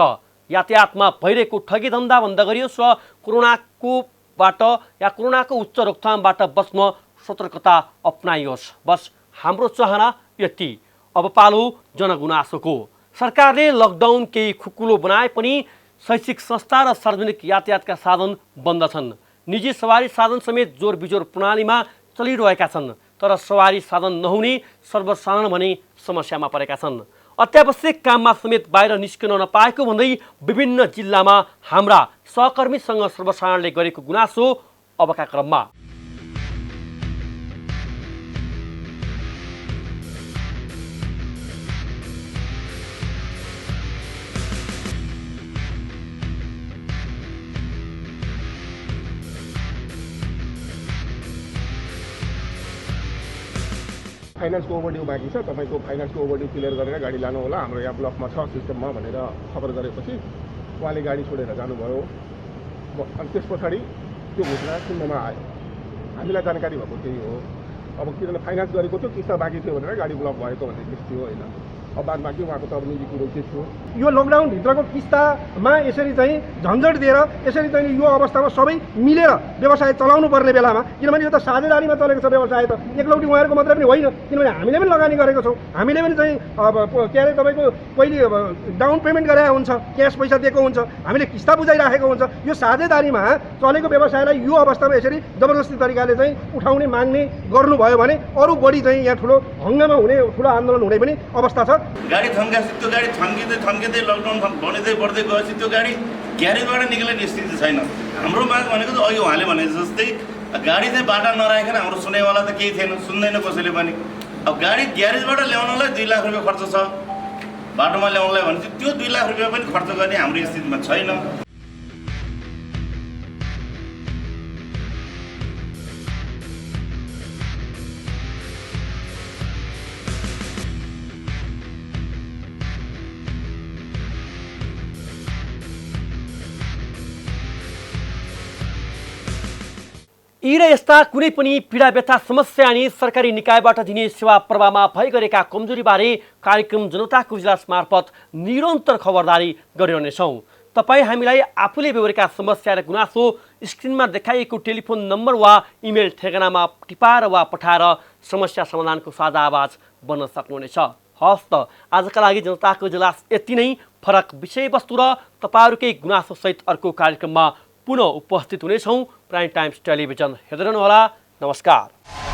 यातायातमा भइरहेको ठगी धन्दा बन्द गरियोस् र कोरोनाको उच्च रोकथामबाट बच्न सतर्कता अपनाइयोस्। बस हाम्रो चाहना यति। अब पालो जनगुनासोको। सरकारले लकडाउन केही खुकुलो बनाए पनि शैक्षिक संस्था र सार्वजनिक यातायातका साधन बन्द छन्। निजी सवारी साधन समेत जोर बिजोर प्रणालीमा चलिरहेका छन्। तर सवारी साधन नहुने सर्वसाधारण भने समस्यामा परेका छन्। अत्यावश्यक काममा समेत बाहिर निस्कन नपाएको भन्दै विभिन्न जिल्लामा हाम्रा सहकर्मीसँग सर्वसाधारणले गरेको गुनासो अबका क्रममा। फाइनेन्सको ओभरड्यू बाँकी छ, तपाईँको फाइनेन्सको ओभरड्यू क्लियर गरेर गाडी लानु होला, हाम्रो यहाँ ब्लकमा छ सिस्टममा भनेर खबर गरेपछि उहाँले गाडी छोडेर जानुभयो। अनि त्यस पछाडि त्यो घटना सुन्नमा आयो। हामीलाई जानकारी भएको त्यही हो। अब किनभने फाइनेन्स गरेको थियो, किस्ता बाँकी थियो भनेर गाडी ब्लक भएको भन्ने केस थियो होइन। अब बाद बाँकी उहाँको त अब निजी कुरो के थियो। यो लकडाउनभित्रको किस्तामा यसरी चाहिँ झन्झट दिएर यसरी चाहिँ यो अवस्थामा सबै मिलेर व्यवसाय चलाउनु पर्ने बेलामा, किनभने यो त साझेदारीमा चलेको छ व्यवसाय, त एकलौटी उहाँहरूको मात्रै पनि होइन, किनभने हामीले पनि लगानी गरेको छौँ। हामीले पनि चाहिँ के अरे तपाईँको पहिले डाउन पेमेन्ट गराएको हुन्छ, क्यास पैसा दिएको हुन्छ, हामीले किस्ता बुझाइराखेको हुन्छ। यो साझेदारीमा चलेको व्यवसायलाई यो अवस्थामा यसरी जबरजस्ती तरिकाले चाहिँ उठाउने माग्ने गर्नुभयो भने अरू बढी चाहिँ यहाँ ठुलो हङ्गामा हुने, ठुलो आन्दोलन हुने पनि अवस्था छ। गाडी थन्काएपछि त्यो गाडी थन्किँदै लकडाउन बढ्दै बढ्दै गएपछि त्यो गाडी ग्यारेजबाट निक्लिने स्थिति छैन। हाम्रो माग भनेको त अघि उहाँले भने जस्तै गाडी चाहिँ बाटा नराखेर हाम्रो सुन्नेवाला त केही थिएन, सुन्दैन कसैले पनि। अब गाडी ग्यारेजबाट ल्याउनलाई 2 लाख रुपियाँ खर्च छ, बाटोमा ल्याउनलाई भने चाहिँ त्यो 2 लाख रुपियाँ पनि खर्च गर्ने हाम्रो स्थितिमा छैन। यी र यस्ता कुनै पनि पीडा व्यथा समस्या अनि सरकारी निकायबाट दिने सेवा प्रवाहमा भइरहेका कमजोरीबारे कार्यक्रम जनताको इजलास मार्फत निरन्तर खबरदारी गरिरहनेछौँ। तपाईँ हामीलाई आफूले बेहोरेका समस्या र गुनासो स्क्रिनमा देखाइएको टेलिफोन नम्बर वा इमेल ठेगानामा टिपाएर वा पठाएर समस्या समाधानको साझा आवाज बन्न सक्नुहुनेछ। हस् त आजका लागि जनताको इजलास यति नै। फरक विषयवस्तु र तपाईँहरूकै गुनासोसहित अर्को कार्यक्रममा पुनः उपस्थित हुनेछौँ। प्राइम टाइम्स टेलिभिजन हेर्दै रहनुहोला। नमस्कार।